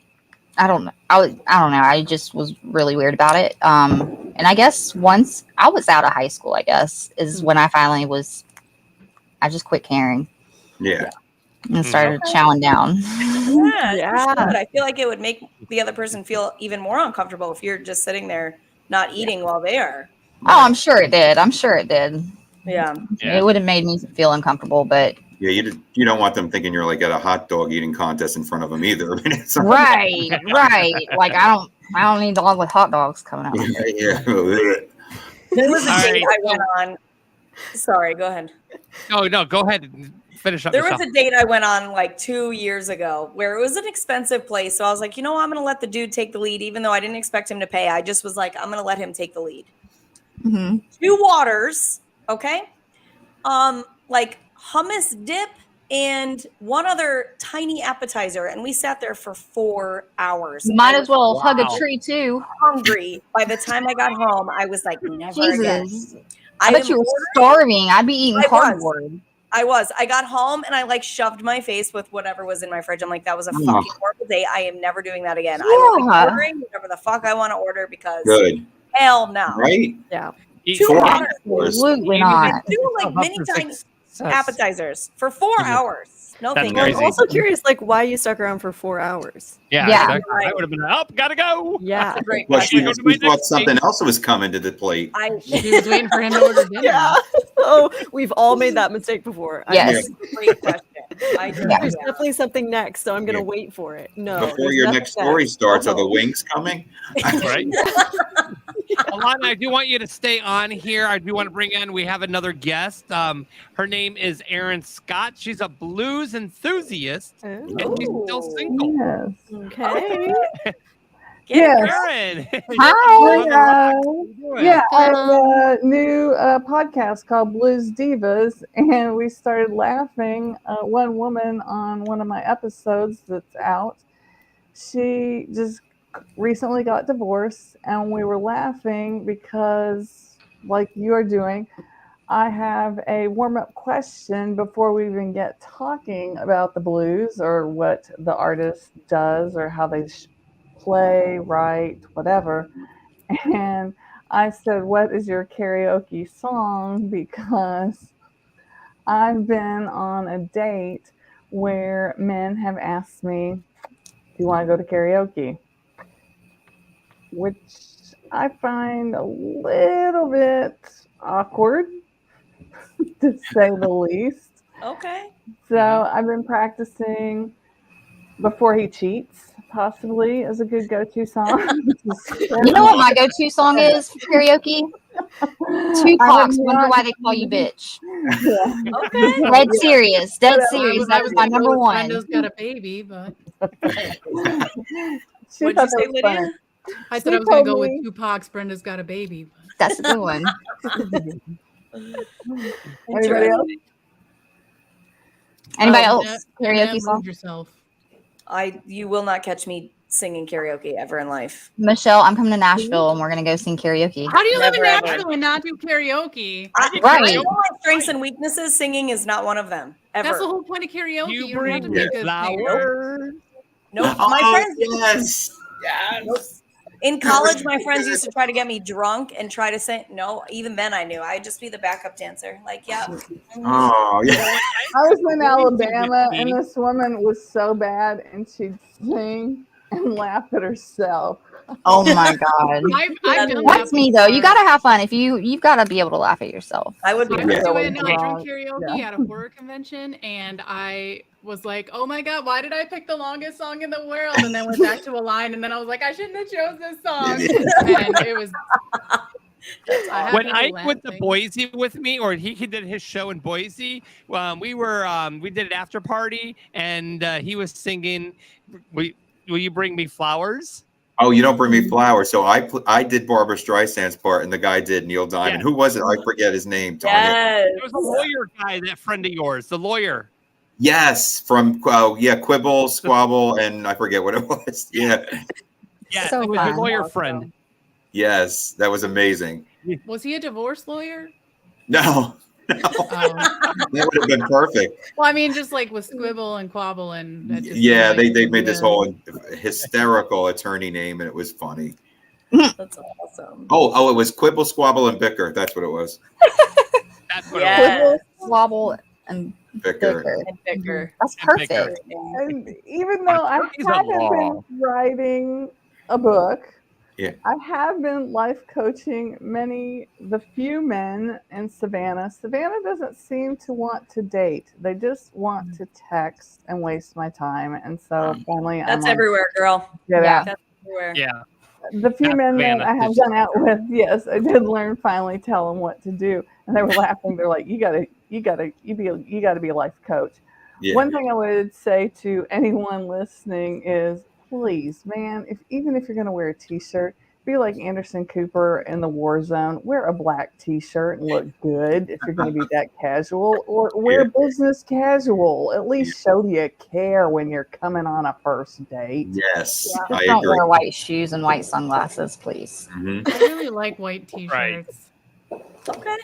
I don't know. I don't know. I just was really weird about it. And I guess once I was out of high school, I guess is when I finally was. I just quit caring Yeah. and started chowing down. Yeah. I feel like it would make the other person feel even more uncomfortable if you're just sitting there not eating while they are. Oh, I'm sure it did. I'm sure it did. Yeah. It would have made me feel uncomfortable, but Yeah, you don't want them thinking you're like at a hot dog eating contest in front of them either. I mean, it's right. Like I don't need all the hot dogs coming out. Yeah. There was a All date right. I went on. Sorry, go ahead. No, go ahead and finish up. There was Michelle. a date I went on like 2 years ago where it was an expensive place. So I was like, you know what? I'm going to let the dude take the lead, even though I didn't expect him to pay. I just was like, I'm going to let him take the lead. Mm-hmm. 2 waters, okay? Like hummus dip and one other tiny appetizer. And we sat there for 4 hours. Might I as well was hug a tree too. hungry. By the time I got home, I was like, never again. Jesus. I bet you were starving. I'd be eating cardboard. I got home and I like shoved my face with whatever was in my fridge. I'm like, that was a fucking horrible day. I am never doing that again. I will be ordering whatever the fuck I want to order because hell no. Right? Yeah. 2 hours. Absolutely not. Do like many tiny appetizers for 4 hours. No, That's thank crazy. I'm also curious, like, why you stuck around for 4 hours. Yeah. Exactly. I would have been up. Gotta go. Yeah. Great Well, question. she thought something else was coming to the plate. She was waiting for him to order dinner. Yeah. Oh, we've all made that mistake before. Yes. Great question. There's definitely something next, so I'm gonna wait for it. No. Before there's your nothing next story starts, are the wings coming? Right. Alana, I do want you to stay on here. I do want to bring in, we have another guest. Her name is Erin Scott. She's a blues enthusiast and she's still single. Yes. Okay. Yes. Erin. Hi. Yeah, I have a new podcast called Blues Divas, and we started laughing. One woman on one of my episodes that's out, she just recently got divorced, and we were laughing because, like you are doing, I have a warm-up question before we even get talking about the blues or what the artist does or how they play, write, whatever. And I said, "What is your karaoke song?" Because I've been on a date where men have asked me, "Do you want to go to karaoke?" Which I find a little bit awkward, to say the least. Okay. So I've been practicing Before He Cheats, possibly, is a good go-to song. You know what my go-to song is for karaoke? Tupac's Wonder Why They Call You Bitch. Yeah. Okay. Dead serious. Dead serious. That was my number one. Brenda's got a baby, but What'd you say, Lydia? I said I was going to go with Tupac's Brenda's Got a Baby. But. That's a good one. Anybody else? Anybody else? Karaoke song? Yourself. You will not catch me singing karaoke ever in life. Michelle, I'm coming to Nashville and we're going to go sing karaoke. How do you live in Never, Nashville and not do karaoke? Right. I know my strengths and weaknesses. Singing is not one of them. Ever. That's the whole point of karaoke. You don't have to bring be me a good flowers. Nope. Oh, My friends. yes. Nope. In college, my friends used to try to get me drunk and try to sing. No, even then I knew I'd just be the backup dancer. Like, yeah. Oh, yeah. I was in Alabama, and this woman was so bad, and she'd sing and laugh at herself. Oh my God. I've done That's me though. You gotta have fun. If you've got to be able to laugh at yourself. I would be. I was really doing drunk. karaoke at a horror convention, and I was like, "Oh my God, why did I pick the longest song in the world?" And then went back to a line, and then I was like, "I shouldn't have chose this song." And it was. When Ike went to Boise with me, or he did his show in Boise, we did an after party, and he was singing, "Will you bring me flowers?" Oh, you don't bring me flowers. So I did Barbara Streisand's part, and the guy did Neil Diamond. Yes. Who was it? I forget his name. Yes. It was a lawyer guy, that friend of yours, the lawyer. Yes, from Quibble, Squabble, and I forget what it was. Yeah. Yeah, So it was fun. your lawyer friend. Yes, that was amazing. Was he a divorce lawyer? No. That would have been perfect. Well, I mean, just like with Squibble and Quabble and that just they made this whole hysterical attorney name, and it was funny. That's awesome. Oh, it was Quibble, Squabble, and Bicker. That's what it was. That's what Yes. Wobble and Bicker. And Bicker. That's perfect. And even though I haven't been writing a book, Yeah. I have been life coaching the few men in Savannah. Savannah doesn't seem to want to date. They just want to text and waste my time. And so finally, That's everywhere, girl. Yeah. That's everywhere. Yeah. The few Not men that Savannah, I have it's gone out with, yes, I did learn finally tell them what to do. And they were laughing. They're like, you gotta be a life coach. Yeah. One thing I would say to anyone listening is, please, man, even if you're going to wear a t-shirt, be like Anderson Cooper in the War Zone. Wear a black t-shirt and look good if you're going to be that casual, or wear business casual. At least show you care when you're coming on a first date. Yes, Just I don't agree. wear white shoes and white sunglasses, please. Mhm. I really like white t-shirts. Okay.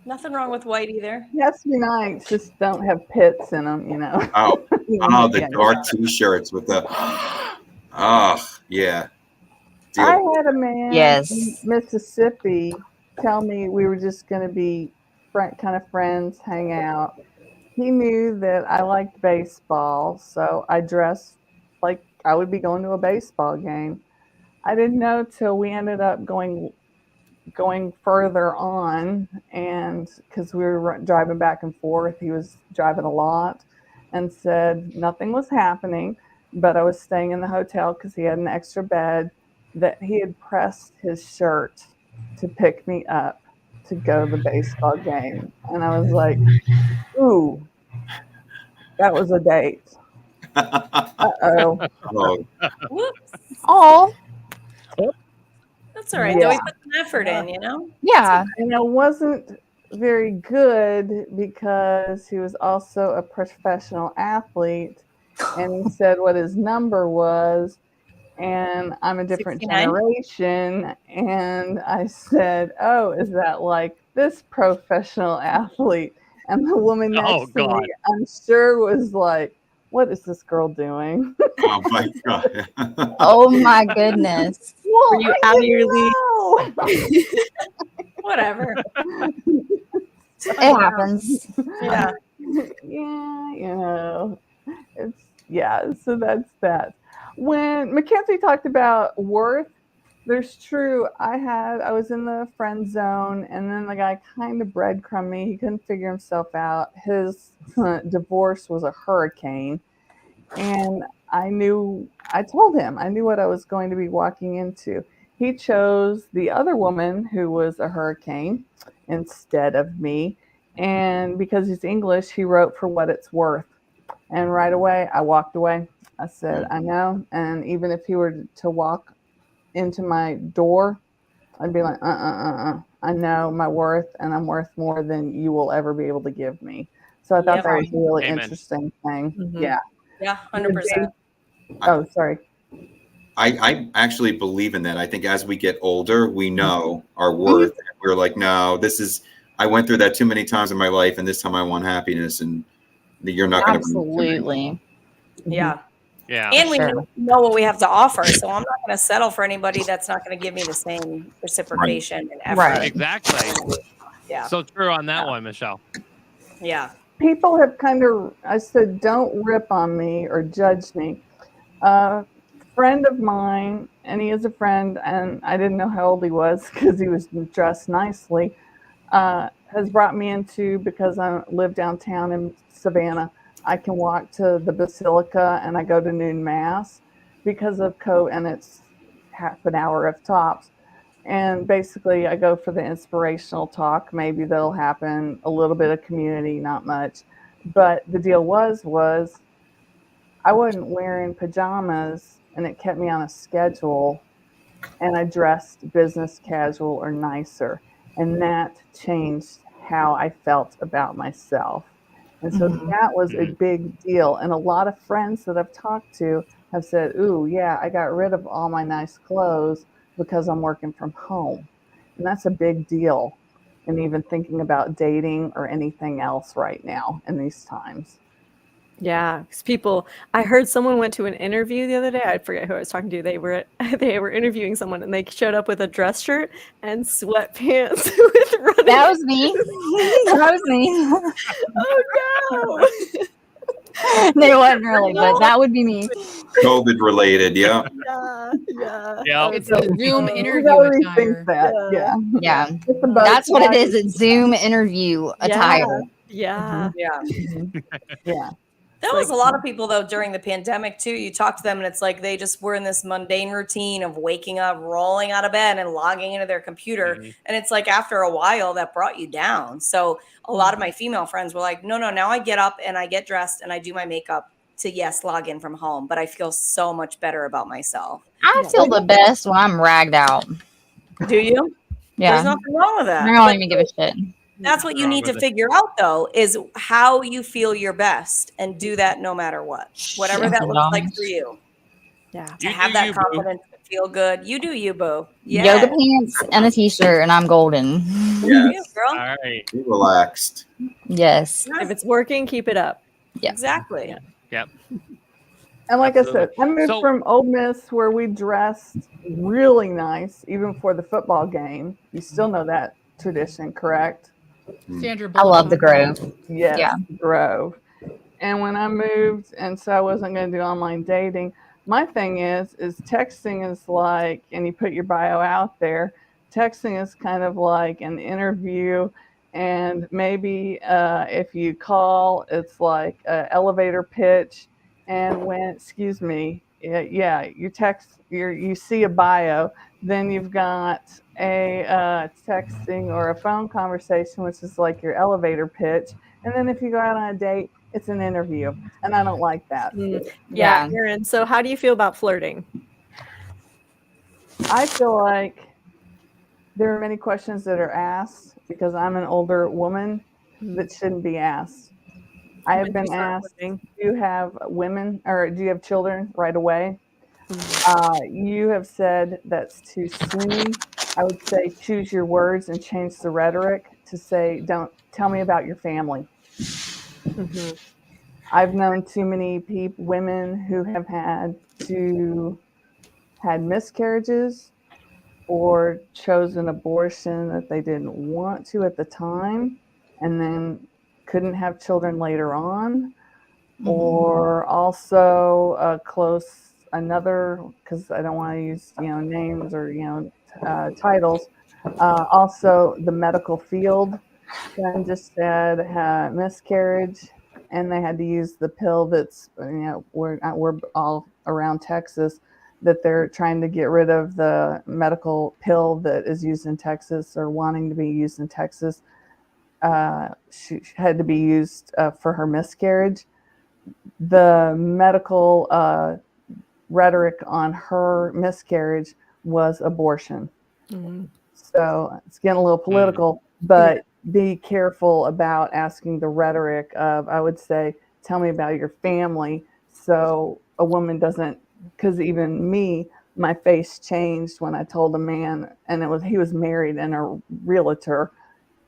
Nothing wrong with white either. It has to be nice. Just don't have pits in them, you know. Oh, the dark t-shirts with the. Yeah. I had a man Yes. in Mississippi tell me we were just going to be kind of friends, hang out. He knew that I liked baseball, so I dressed like I would be going to a baseball game. I didn't know till we ended up going further on, and because we were driving back and forth, he was driving a lot, and said nothing was happening, but I was staying in the hotel because he had an extra bed, that he had pressed his shirt to pick me up to go to the baseball game. And I was like, ooh, that was a date. Uh-oh. Whoops. Oh, That's all right. Though he put some effort in, you know? yeah. And it wasn't very good because he was also a professional athlete, and he said what his number was, and I'm a different 69? generation, and I said, oh, is that like this professional athlete. And the woman next to me, I'm sure was like, what is this girl doing? Oh my God. Oh my goodness. Well, Were you out Whatever. It happens. Yeah. Yeah, so that's that. When Mackenzie talked about worth, there's true. I was in the friend zone, and then the guy kind of breadcrumbed me. He couldn't figure himself out. His divorce was a hurricane, and I told him I knew what I was going to be walking into. He chose the other woman who was a hurricane instead of me. And because he's English, he wrote for what it's worth. And right away, I walked away. I said, I know. And even if he were to walk into my door, I'd be like, I know my worth, and I'm worth more than you will ever be able to give me. So I thought that was a really interesting thing. Mm-hmm. Yeah. Yeah, 100%. Oh, sorry. I actually believe in that. I think as we get older, we know our worth. We're like, no, I went through that too many times in my life, and this time I want happiness, and you're not going to. Absolutely. Yeah. Yeah. And we know what we have to offer. So I'm not going to settle for anybody that's not going to give me the same reciprocation and effort. Right. Exactly. Yeah. So true on that one, Michelle. Yeah. People have I said, don't rip on me or judge me. A friend of mine, and he is a friend, and I didn't know how old he was because he was dressed nicely, has brought me into, because I live downtown in Savannah, I can walk to the Basilica and I go to noon mass because of and it's half an hour of tops. And basically I go for the inspirational talk. Maybe that'll happen, a little bit of community, not much. But the deal was I wasn't wearing pajamas, and it kept me on a schedule, and I dressed business casual or nicer. And that changed how I felt about myself. And so that was a big deal. And a lot of friends that I've talked to have said, ooh, yeah, I got rid of all my nice clothes because I'm working from home. And that's a big deal. And even thinking about dating or anything else right now in these times. Yeah, because I heard someone went to an interview the other day. I forget who I was talking to. They were interviewing someone, and they showed up with a dress shirt and sweatpants with running. That was me. That was me. Oh no! They wasn't really, but that would be me. COVID related, yeah. Yeah. It's a Zoom interview attire. Yeah. That's what it is. It's Zoom interview attire. Yeah. Yeah. That was a lot of people, though, during the pandemic, too. You talk to them, and it's like they just were in this mundane routine of waking up, rolling out of bed, and logging into their computer. And it's like after a while, that brought you down. So a lot of my female friends were like, no, now I get up and I get dressed and I do my makeup to, yes, log in from home. But I feel so much better about myself. I feel the best when I'm ragged out. Do you? Yeah. There's nothing wrong with that. I don't even give a shit. That's what you need to figure out, though, is how you feel your best, and do that no matter what. Whatever that looks like for you. Yeah. To have that confidence, to feel good. You do you, boo. Yeah. Yoga pants and a t-shirt, and I'm golden. Yes. Girl. All right. Be relaxed. Yes. If it's working, keep it up. Yeah. Exactly. Yep. And like I said, I moved from Ole Miss, where we dressed really nice, even for the football game. You still know that tradition, correct? Sandra I love the Grove. Yes, Yeah. Grove. And when I moved, and so I wasn't going to do online dating, my thing is texting is like, and you put your bio out there, texting is kind of like an interview. And maybe if you call, it's like an elevator pitch. And when, you text, you see a bio, then you've got a texting or a phone conversation, which is like your elevator pitch. And then if you go out on a date, it's an interview. And I don't like that. Yeah. Erin, so how do you feel about flirting? I feel like there are many questions that are asked because I'm an older woman that shouldn't be asked. I have been asked, do you have women or do you have children right away? You have said that's too soon. I would say choose your words and change the rhetoric. to say, don't tell me about your family. Mm-hmm. I've known too many women who have had miscarriages or chosen abortion that they didn't want to at the time and then couldn't have children later on. Or also another, because I don't want to use names or titles. Also, the medical field. Friend just had miscarriage, and they had to use the pill that's we're all around Texas, that they're trying to get rid of the medical pill that is used in Texas or wanting to be used in Texas. She had to be used for her miscarriage. The medical rhetoric on her miscarriage was abortion. Mm-hmm. So it's getting a little political, but be careful about asking the rhetoric of, I would say, tell me about your family. So a woman doesn't, because even me, my face changed when I told a man, and he was married and a realtor.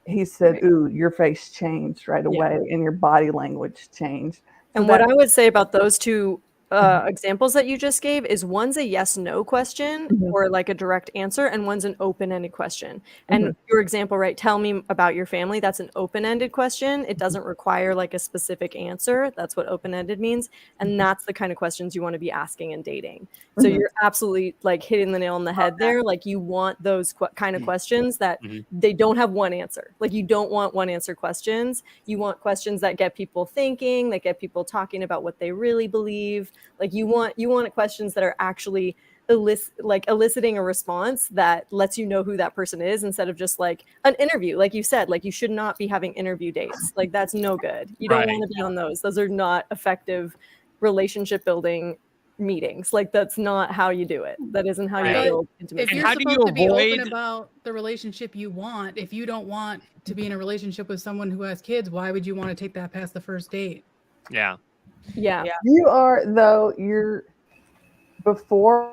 He said, "Ooh, your face changed right away, and your body language changed." So And what I would say about those two examples that you just gave is one's a yes/no question or like a direct answer, and one's an open-ended question. And your example, right? Tell me about your family. That's an open-ended question. It doesn't require like a specific answer. That's what open-ended means. And that's the kind of questions you want to be asking in dating. So you're absolutely like hitting the nail on the head there. Like you want those kind of questions that they don't have one answer. Like you don't want one answer questions. You want questions that get people thinking, that get people talking about what they really believe. Like you want questions that are actually eliciting a response that lets you know who that person is, instead of just like an interview. Like you said, like you should not be having interview dates. Like that's no good. You don't want to be on those. Those are not effective relationship building meetings. Like that's not how you do it. That isn't how you build intimacy. If you're supposed to be open about the relationship you want, if you don't want to be in a relationship with someone who has kids, why would you want to take that past the first date? Yeah. You are, though, you're before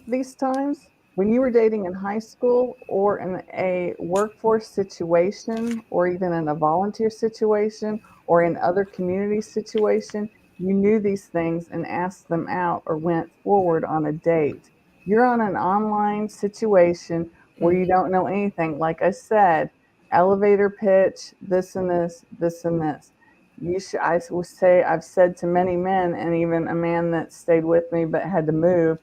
these times, when you were dating in high school or in a workforce situation or even in a volunteer situation or in other community situation, you knew these things and asked them out or went forward on a date. You're on an online situation where you don't know anything. Like I said, elevator pitch, this and this, this and this. I will say, I've said to many men, and even a man that stayed with me but had to move,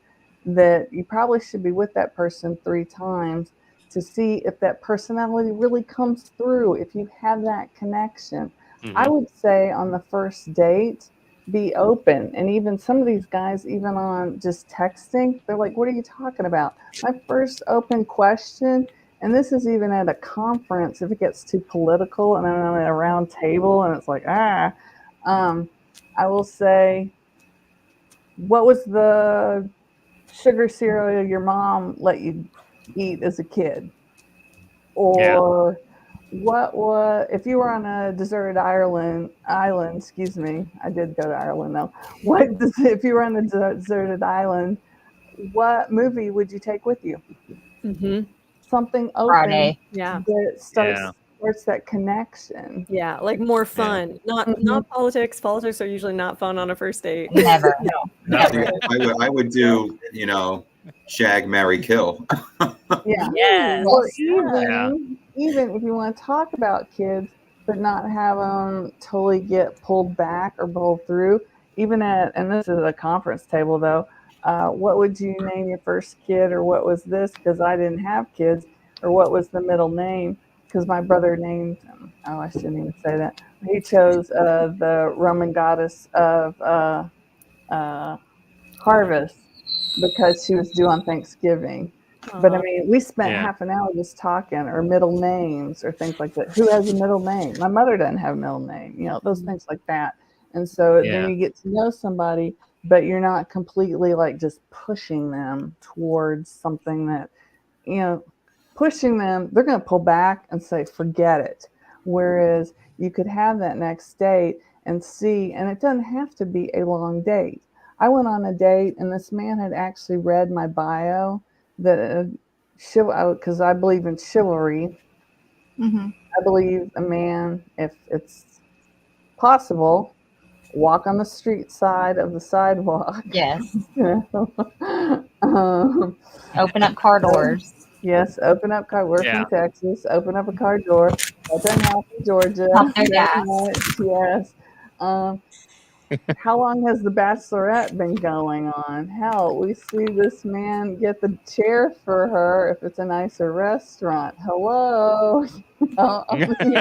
that you probably should be with that person 3 times to see if that personality really comes through, if you have that connection. I would say on the first date, be open. And even some of these guys, even on just texting, they're like, what are you talking about? My first open question, and this is even at a conference, if it gets too political and I'm at a round table and it's like, I will say, what was the sugar cereal your mom let you eat as a kid? Or what was, if you were on a deserted island, excuse me, I did go to Ireland though. If you were on a deserted island, what movie would you take with you? Something open Friday. that starts that connection. Yeah, like more fun. Not politics. Politics are usually not fun on a first date. Never. Never. I would do, shag, marry, kill. Yeah. Or even if you want to talk about kids, but not have them totally get pulled back or pulled through. Even and this is a conference table though, what would you name your first kid, or what was this? Because I didn't have kids. Or what was the middle name? Because my brother named him. Oh, I shouldn't even say that. He chose the Roman goddess of harvest because she was due on Thanksgiving. But I mean, we spent half an hour just talking, or middle names, or things like that. Who has a middle name? My mother doesn't have a middle name. Those things like that. And so then you get to know somebody, but you're not completely like just pushing them towards something that, pushing them, they're going to pull back and say, forget it. Whereas you could have that next date and see, and it doesn't have to be a long date. I went on a date and this man had actually read my bio, that because I believe in chivalry. I believe a man, if it's possible, walk on the street side of the sidewalk. Yes. Open up car doors. Yes, open up car. We're from Texas. Open up a car door. That doesn't happen in Georgia. Pump their Very gas. much, yes. How long has The Bachelorette been going on? Hell, we see this man get the chair for her if it's a nicer restaurant. Hello. Absolutely.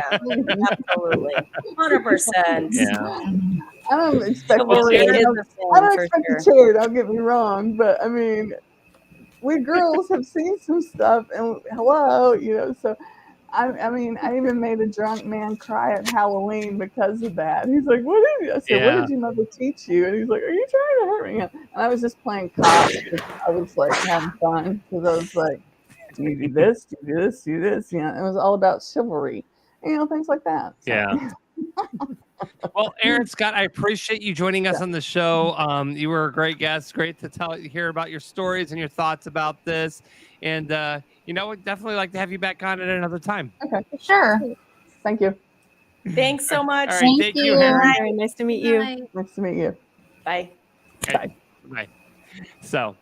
100%. I don't expect Chivalry is a thing, I don't for expect sure. the chair, don't get me wrong, but I mean, we girls have seen some stuff, and hello, so I mean, I even made a drunk man cry at Halloween because of that. He's like, "What did you?" I said, "What did your mother teach you?" And he's like, "Are you trying to hurt me?" And I was just playing cop. I was like having fun because I was like, "Do you do this? Do you do this? Do this?" It was all about chivalry, things like that. So. Yeah. Well, Aaron Scott, I appreciate you joining us on the show. You were a great guest. Great to hear about your stories and your thoughts about this. And we'd definitely like to have you back on at another time. Okay, sure. Thank you. Thanks so much. All right, thank you, Aaron. Very nice to meet you. Nice to meet you. Bye. Okay. Bye. So,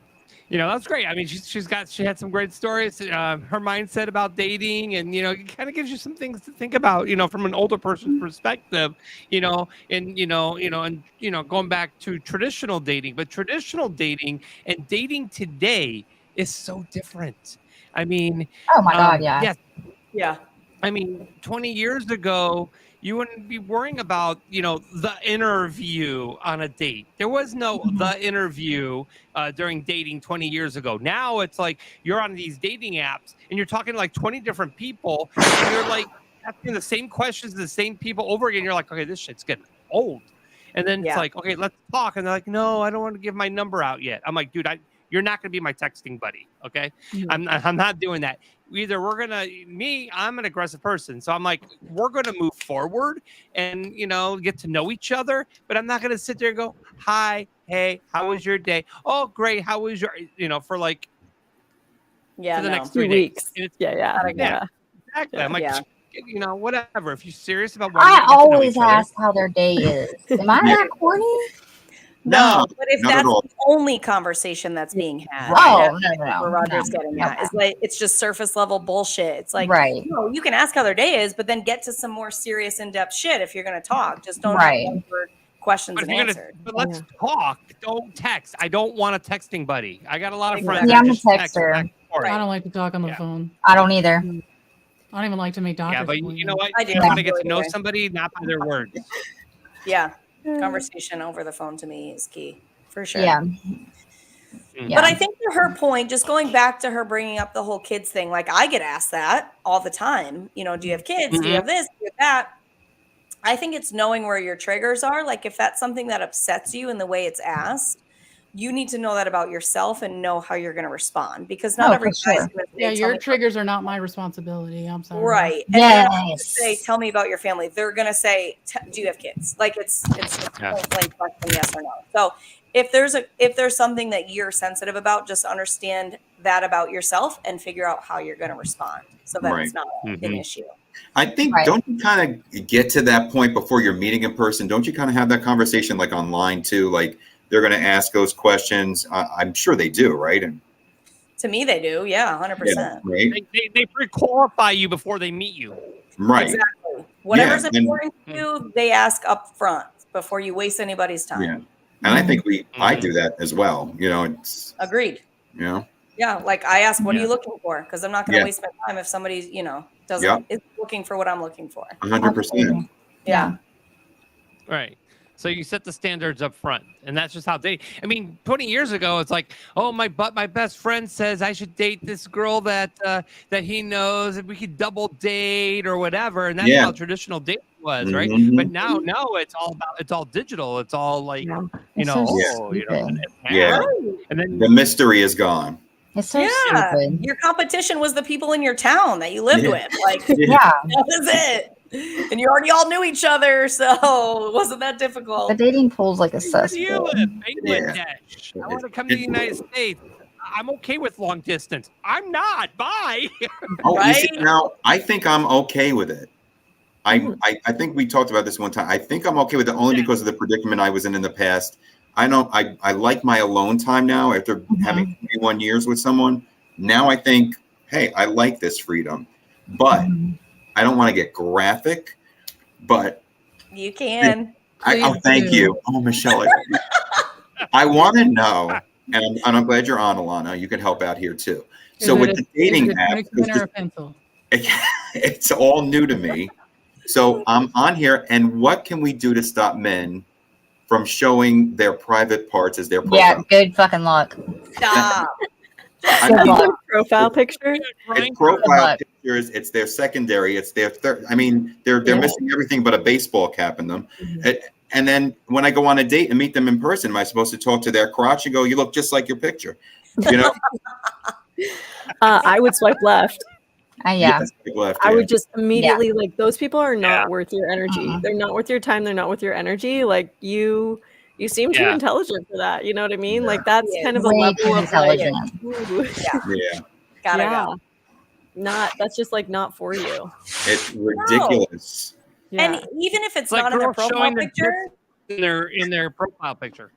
that's great. I mean, she had some great stories. Her mindset about dating, and it kind of gives you some things to think about, from an older person's perspective, and going back to traditional dating. But traditional dating and dating today is so different. I mean, oh my God, yeah. Yes. Yeah. I mean, 20 years ago, you wouldn't be worrying about, the interview on a date. There was no the interview during dating 20 years ago. Now it's like you're on these dating apps and you're talking to like 20 different people and you're like asking the same questions to the same people over again. You're like, okay, this shit's getting old. And then it's like, okay, let's talk. And they're like, no, I don't want to give my number out yet. I'm like, dude, you're not going to be my texting buddy. Okay. I'm not doing that. Either I'm an aggressive person. So I'm like, we're going to move forward and, get to know each other. But I'm not going to sit there and go, hi, hey, how was your day? Oh, great. How was your, for like, for the next 3 weeks. days. Yeah. Exactly. I'm like, whatever. If you're serious about I always ask how their day is. Am I that corny? No, but if that's the only conversation that's being had, no. Where Roger's getting at, it's like it's just surface level bullshit. It's like, right. You can ask how their day is, but then get to some more serious, in depth shit if you're going to talk. Just don't have questions and answers. But let's talk. Don't text. I don't want a texting buddy. I got a lot of friends. Yeah, I'm a texter. I don't like to talk on the phone. I don't either. I don't even like to make doctors. Yeah, but you know what? I do. You want to get to know somebody, not by their words. Yeah. Conversation over the phone to me is key for sure. Yeah. But I think to her point, just going back to her bringing up the whole kids thing, like I get asked that all the time. Do you have kids? Do you have this? Do you have that? I think it's knowing where your triggers are. Like if that's something that upsets you in the way it's asked, you need to know that about yourself and know how you're going to respond, because not every guy's going to say, your triggers are not my responsibility. I'm sorry. Right. And yes. Say, tell me about your family. They're going to say, do you have kids? Like it's a plain question, yes or no. So if there's something that you're sensitive about, just understand that about yourself and figure out how you're going to respond so that it's not an issue. I think, don't you kind of get to that point before you're meeting in person? Don't you kind of have that conversation like online too? Like, they're going to ask those questions. I'm sure they do, right? And to me, they do. Yeah, 100%. Right. They pre-qualify you before they meet you. Right. Exactly. Whatever's important to you, they ask up front before you waste anybody's time. Yeah. And I think I do that as well. It's agreed. Yeah. Like I ask, what are you looking for? Because I'm not going to waste my time if somebody's, is looking for what I'm looking for. 100%. Yeah. Right. So you set the standards up front, and that's just how they. I mean, 20 years ago, it's like, oh, my best friend says I should date this girl that he knows, and we could double date or whatever, and that's how traditional dating was, right? But now it's all digital. It's all like, so and then the mystery is gone. It's so stupid. Your competition was the people in your town that you lived with. Like, that was it. And you already all knew each other, so it wasn't that difficult. The dating pool's like a cesspool. Where do you live? Bangladesh. I want to come to the United States. I'm okay with long distance. I'm not. Bye. Oh, Right? you see, now I think I'm okay with it. I think we talked about this one time. I think I'm okay with it only because of the predicament I was in the past. I like my alone time now after having 21 years with someone. Now I think, hey, I like this freedom, but I don't want to get graphic. But You can. thank you. Oh, Michelle, I want to know, and I'm glad you're on, Alana. You can help out here too. So with the dating app, it's all new to me. So I'm on here, and what can we do to stop men from showing their private parts as their profile? Yeah, good fucking luck. Stop. Profile picture. It's profile pictures. It's their secondary. It's their third. I mean, they're missing everything but a baseball cap in them. And then when I go on a date and meet them in person, am I supposed to talk to their crotch and go, "You look just like your picture"? You know. I would swipe left. Left, I would just immediately like those people are not worth your energy. They're not worth your time. They're not worth your energy. Like you seem too intelligent for that. You know what I mean? Like that's kind of a level of intelligent. Gotta go. That's just like not for you. It's ridiculous. Yeah. And even if it's like not in their girls profile showing picture, in their profile picture.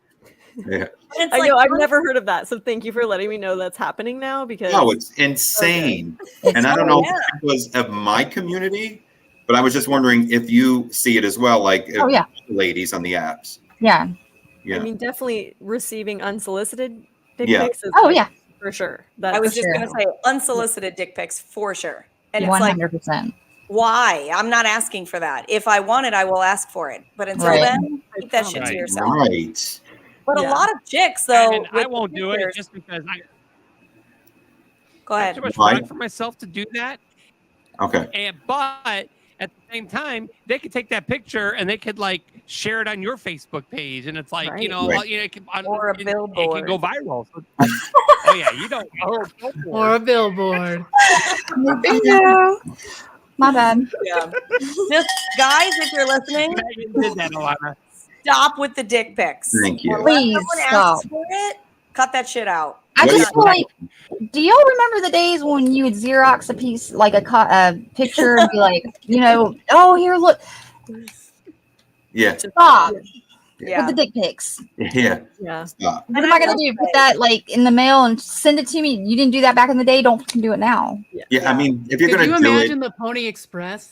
Yeah. it's I like know I've never heard of that. So thank you for letting me know that's happening now because No, it's insane. And I don't know if it was of my community, but I was just wondering if you see it as well, like ladies on the apps. Yeah. I mean, definitely receiving unsolicited dick Yeah. pics is for sure. I was just gonna say unsolicited dick pics for sure. And it's 100%. like, why? I'm not asking for that. If I want it, I will ask for it. But until then, keep that shit to yourself. Right. But a lot of chicks, though, And I won't do it just because Go ahead. too much work for myself to do that. Okay. But at the same time, they could take that picture and they could like share it on your Facebook page, and it's like it can, or a billboard. It can go viral. So, oh yeah, you don't. Or a billboard. Yeah. My bad. Yeah. Just guys, if you're listening, did that, Alana. Stop with the dick pics. Thank you. Please Asks for it, cut that shit out. I just feel like, do y'all remember the days when you would Xerox a piece, like a picture, and be like, oh, here, look. Yeah. Stop. Yeah. With the dick pics. Yeah. Stop. What am I going to do? Put that like in the mail and send it to me? You didn't do that back in the day. Don't fucking do it now. Yeah. I mean, if you're Could going to you do imagine the Pony Express?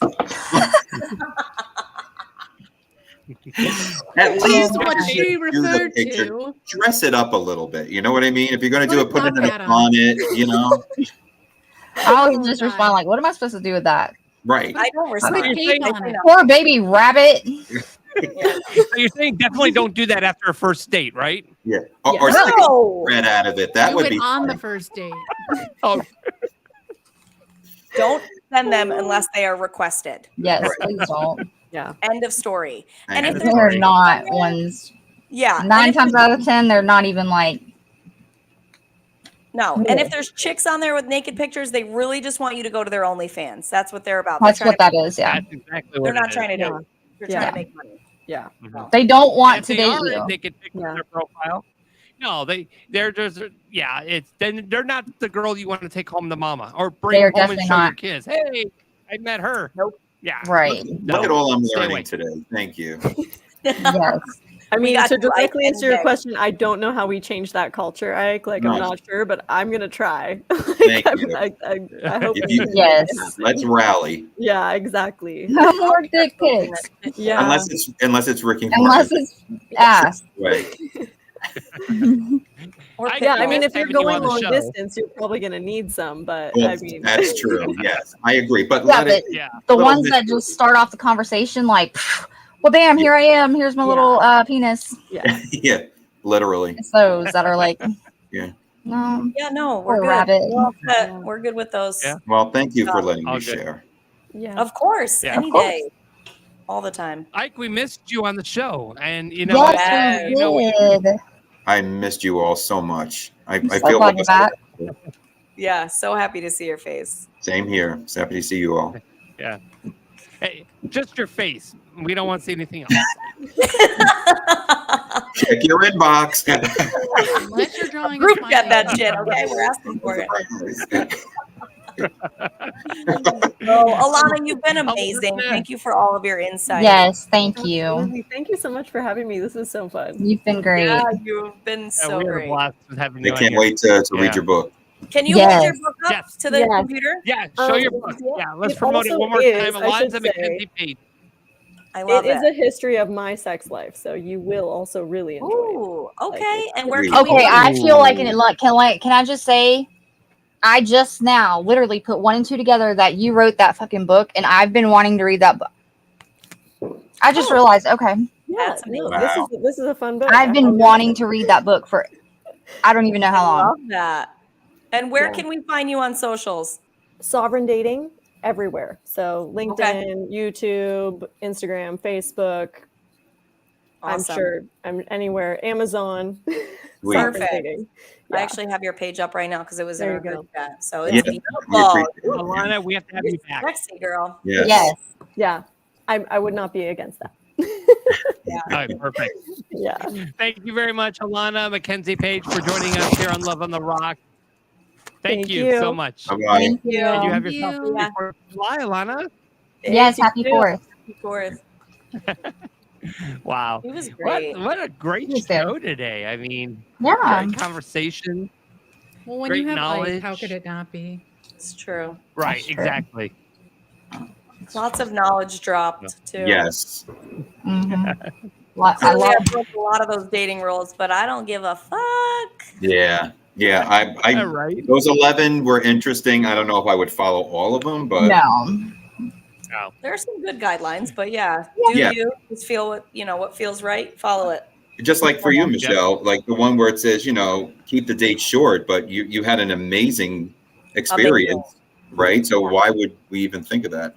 at least what she do the referred picture, to. dress it up a little bit. You know what I mean? If you're going to do it, put it in a Adam. bonnet, I always just respond like, what am I supposed to do with that? Right. I don't respond. Poor baby rabbit. So you're saying definitely don't do that after a first date, right? Yeah. Or stick a thread out of it. That Do would it be on fun. the first date. Oh, Don't send them unless they are requested. Yes, please don't. Yeah. End of story. And if End of there's They're not ones. yeah, 9 times out of 10, they're not even like. no. And if there's chicks on there with naked pictures, they really just want you to go to their OnlyFans. That's what they're about. That's what that is. Yeah. that's exactly what They're not it trying to is. do. They're trying to make money. Yeah. They don't And want if to they date are, you. they could pick their profile. No, they're just they're not the girl you want to take home to mama or bring They're home and definitely show your not. kids. Hey, I met her. Nope. Yeah. Right. Look at all I'm Stay away. learning today. Thank you. Yes. I mean, got to you, Ike, directly answer your and question, I don't know how we change that culture, Ike. Like, I'm No. not sure, but I'm gonna try. Thank you. I hope If we you- can make it Yes. happen. Let's rally. Yeah, exactly. No more dick pics. Yeah. Unless it's Ricky Unless Martin. it's ass. Right. Yeah, I mean, if you're having you going on the long show. distance, you're probably gonna need some, but Well, I mean, that's true. Yes, I agree. But Yeah, let it. but Yeah. the Little ones that mystery. just start off the conversation like, well, bam, here I am. Here's my little penis. Yeah, literally. It's those that are like, Yeah. no. Yeah, no, Or we're good. rabbit. We're all set. We're good with those. Yeah. Well, thank you for Oh, letting all me good. share. yeah. Of course, Yeah. any Of course. day, all the time. Ike, we missed you on the show, and you know, Yes, you we know, did. I missed you all so much. I so feel glad like you're back. Yeah, so happy to see your face. same here. So happy to see you all. yeah. Hey, just your face. We don't want to see anything else. Check your inbox. Unless you're drawing a Group smiley got that face. shit. Okay, we're asking for it. Oh, Alana, you've been amazing. Thank you for all of your insight. Yes, thank you. Absolutely. Thank you so much for having me. This is so fun. You've been great. Yeah, you've been so we had a great. blast with having They you on can't here. wait to Yeah. read your book. Can you hold your Yes. book up Yes. to the Yes. computer? Yeah, show your book. Yeah, let's It promote it also one more is, time. I should Alonza say, Mackenzie Page. I love It it. is a history of my sex life, so you will also really enjoy it. Ooh, okay. it's And where really can we Okay, I find feel like can I just say, I just now literally put 1 and 2 together that you wrote that fucking book, and I've been wanting to read that book. I just realized, okay, Yeah, That's no, Wow. this is a fun book. I've I been highly wanting recommend to read that book for I don't even know how I long. love that. And where Yeah. can we find you on socials? it. Sovereign dating everywhere. So LinkedIn, YouTube, Instagram, Facebook. Awesome. I'm sure I'm anywhere. Amazon. Sweet. Sovereign Perfect. dating. I Yeah. actually have your page up right now because it was in There our you go. group chat. So Yeah, it's we beautiful. appreciate it. Alana, we have to have You're you back. sexy, girl. Yes. Yes. Yeah. I would not be against that. Yeah. All right, perfect. Yeah. Thank you very much, Alana Mackenzie Page, for joining us here on Love on the Rock. Thank you so much. Bye-bye. Thank you. And you have Thank yourself you. a 4th of July, Alana. Yes, Thank happy you. 4th. Of course. Wow. He was great. What a great He was good. show today. I mean, Yeah. great conversation. Well, when Great you have knowledge. Ike, how could it not be? It's true. Right, true. exactly. Lots of knowledge dropped too. Yes. Mhm. I Clearly, love. I broke a lot of those dating rules, but I don't give a fuck. Yeah. Yeah. I All right. those 11 were interesting. I don't know if I would follow all of them, but No. There are some good guidelines, but yeah, Yeah. you just feel what feels right, follow it. just like for you, Michelle, like the one where it says, keep the date short, but you had an amazing experience, right? So why would we even think of that?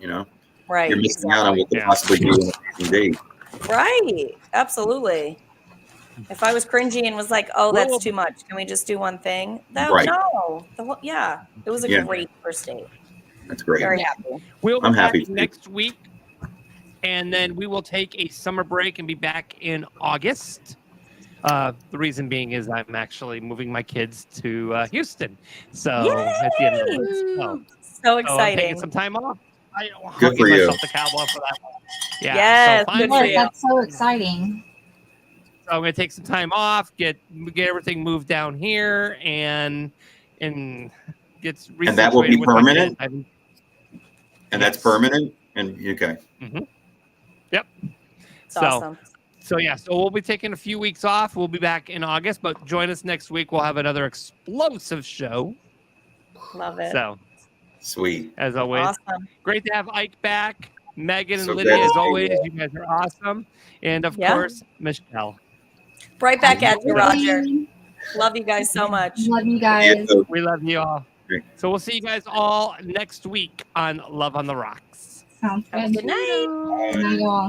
Right. You're missing out on what could Yeah. possibly be an amazing date. Right. Absolutely. If I was cringy and was like, "Oh, that's too much. Can we just do one thing?" Right. No. It was a Yeah. great first date. That's great. Very happy. We'll be I'm back happy too. next week, and then we will take a summer break and be back in August. The reason being is I'm actually moving my kids to Houston. So at the end of the month. So I'm taking exciting. some time off. Good for you. Myself the cowboy for that one. Yeah. Yes, So good for finally, you. That's so exciting. So I'm going to take some time off, get everything moved down here, and get And that will be resituated with my permanent? kids. And that's permanent? And okay. Yep. It's awesome. So we'll be taking a few weeks off. We'll be back in August, but join us next week. We'll have another explosive show. Love it. So Sweet. as always, Awesome. great to have Ike back. Megan and So Lydia, good. as always, you guys are awesome. And of Yeah. course, Michelle. Right back at you, Roger. Love you guys so much. Love you Yeah, guys. so We love you all. Great. So we'll see you guys all next week on Love on the Rocks. Sounds Have a good. good night. Good night, y'all.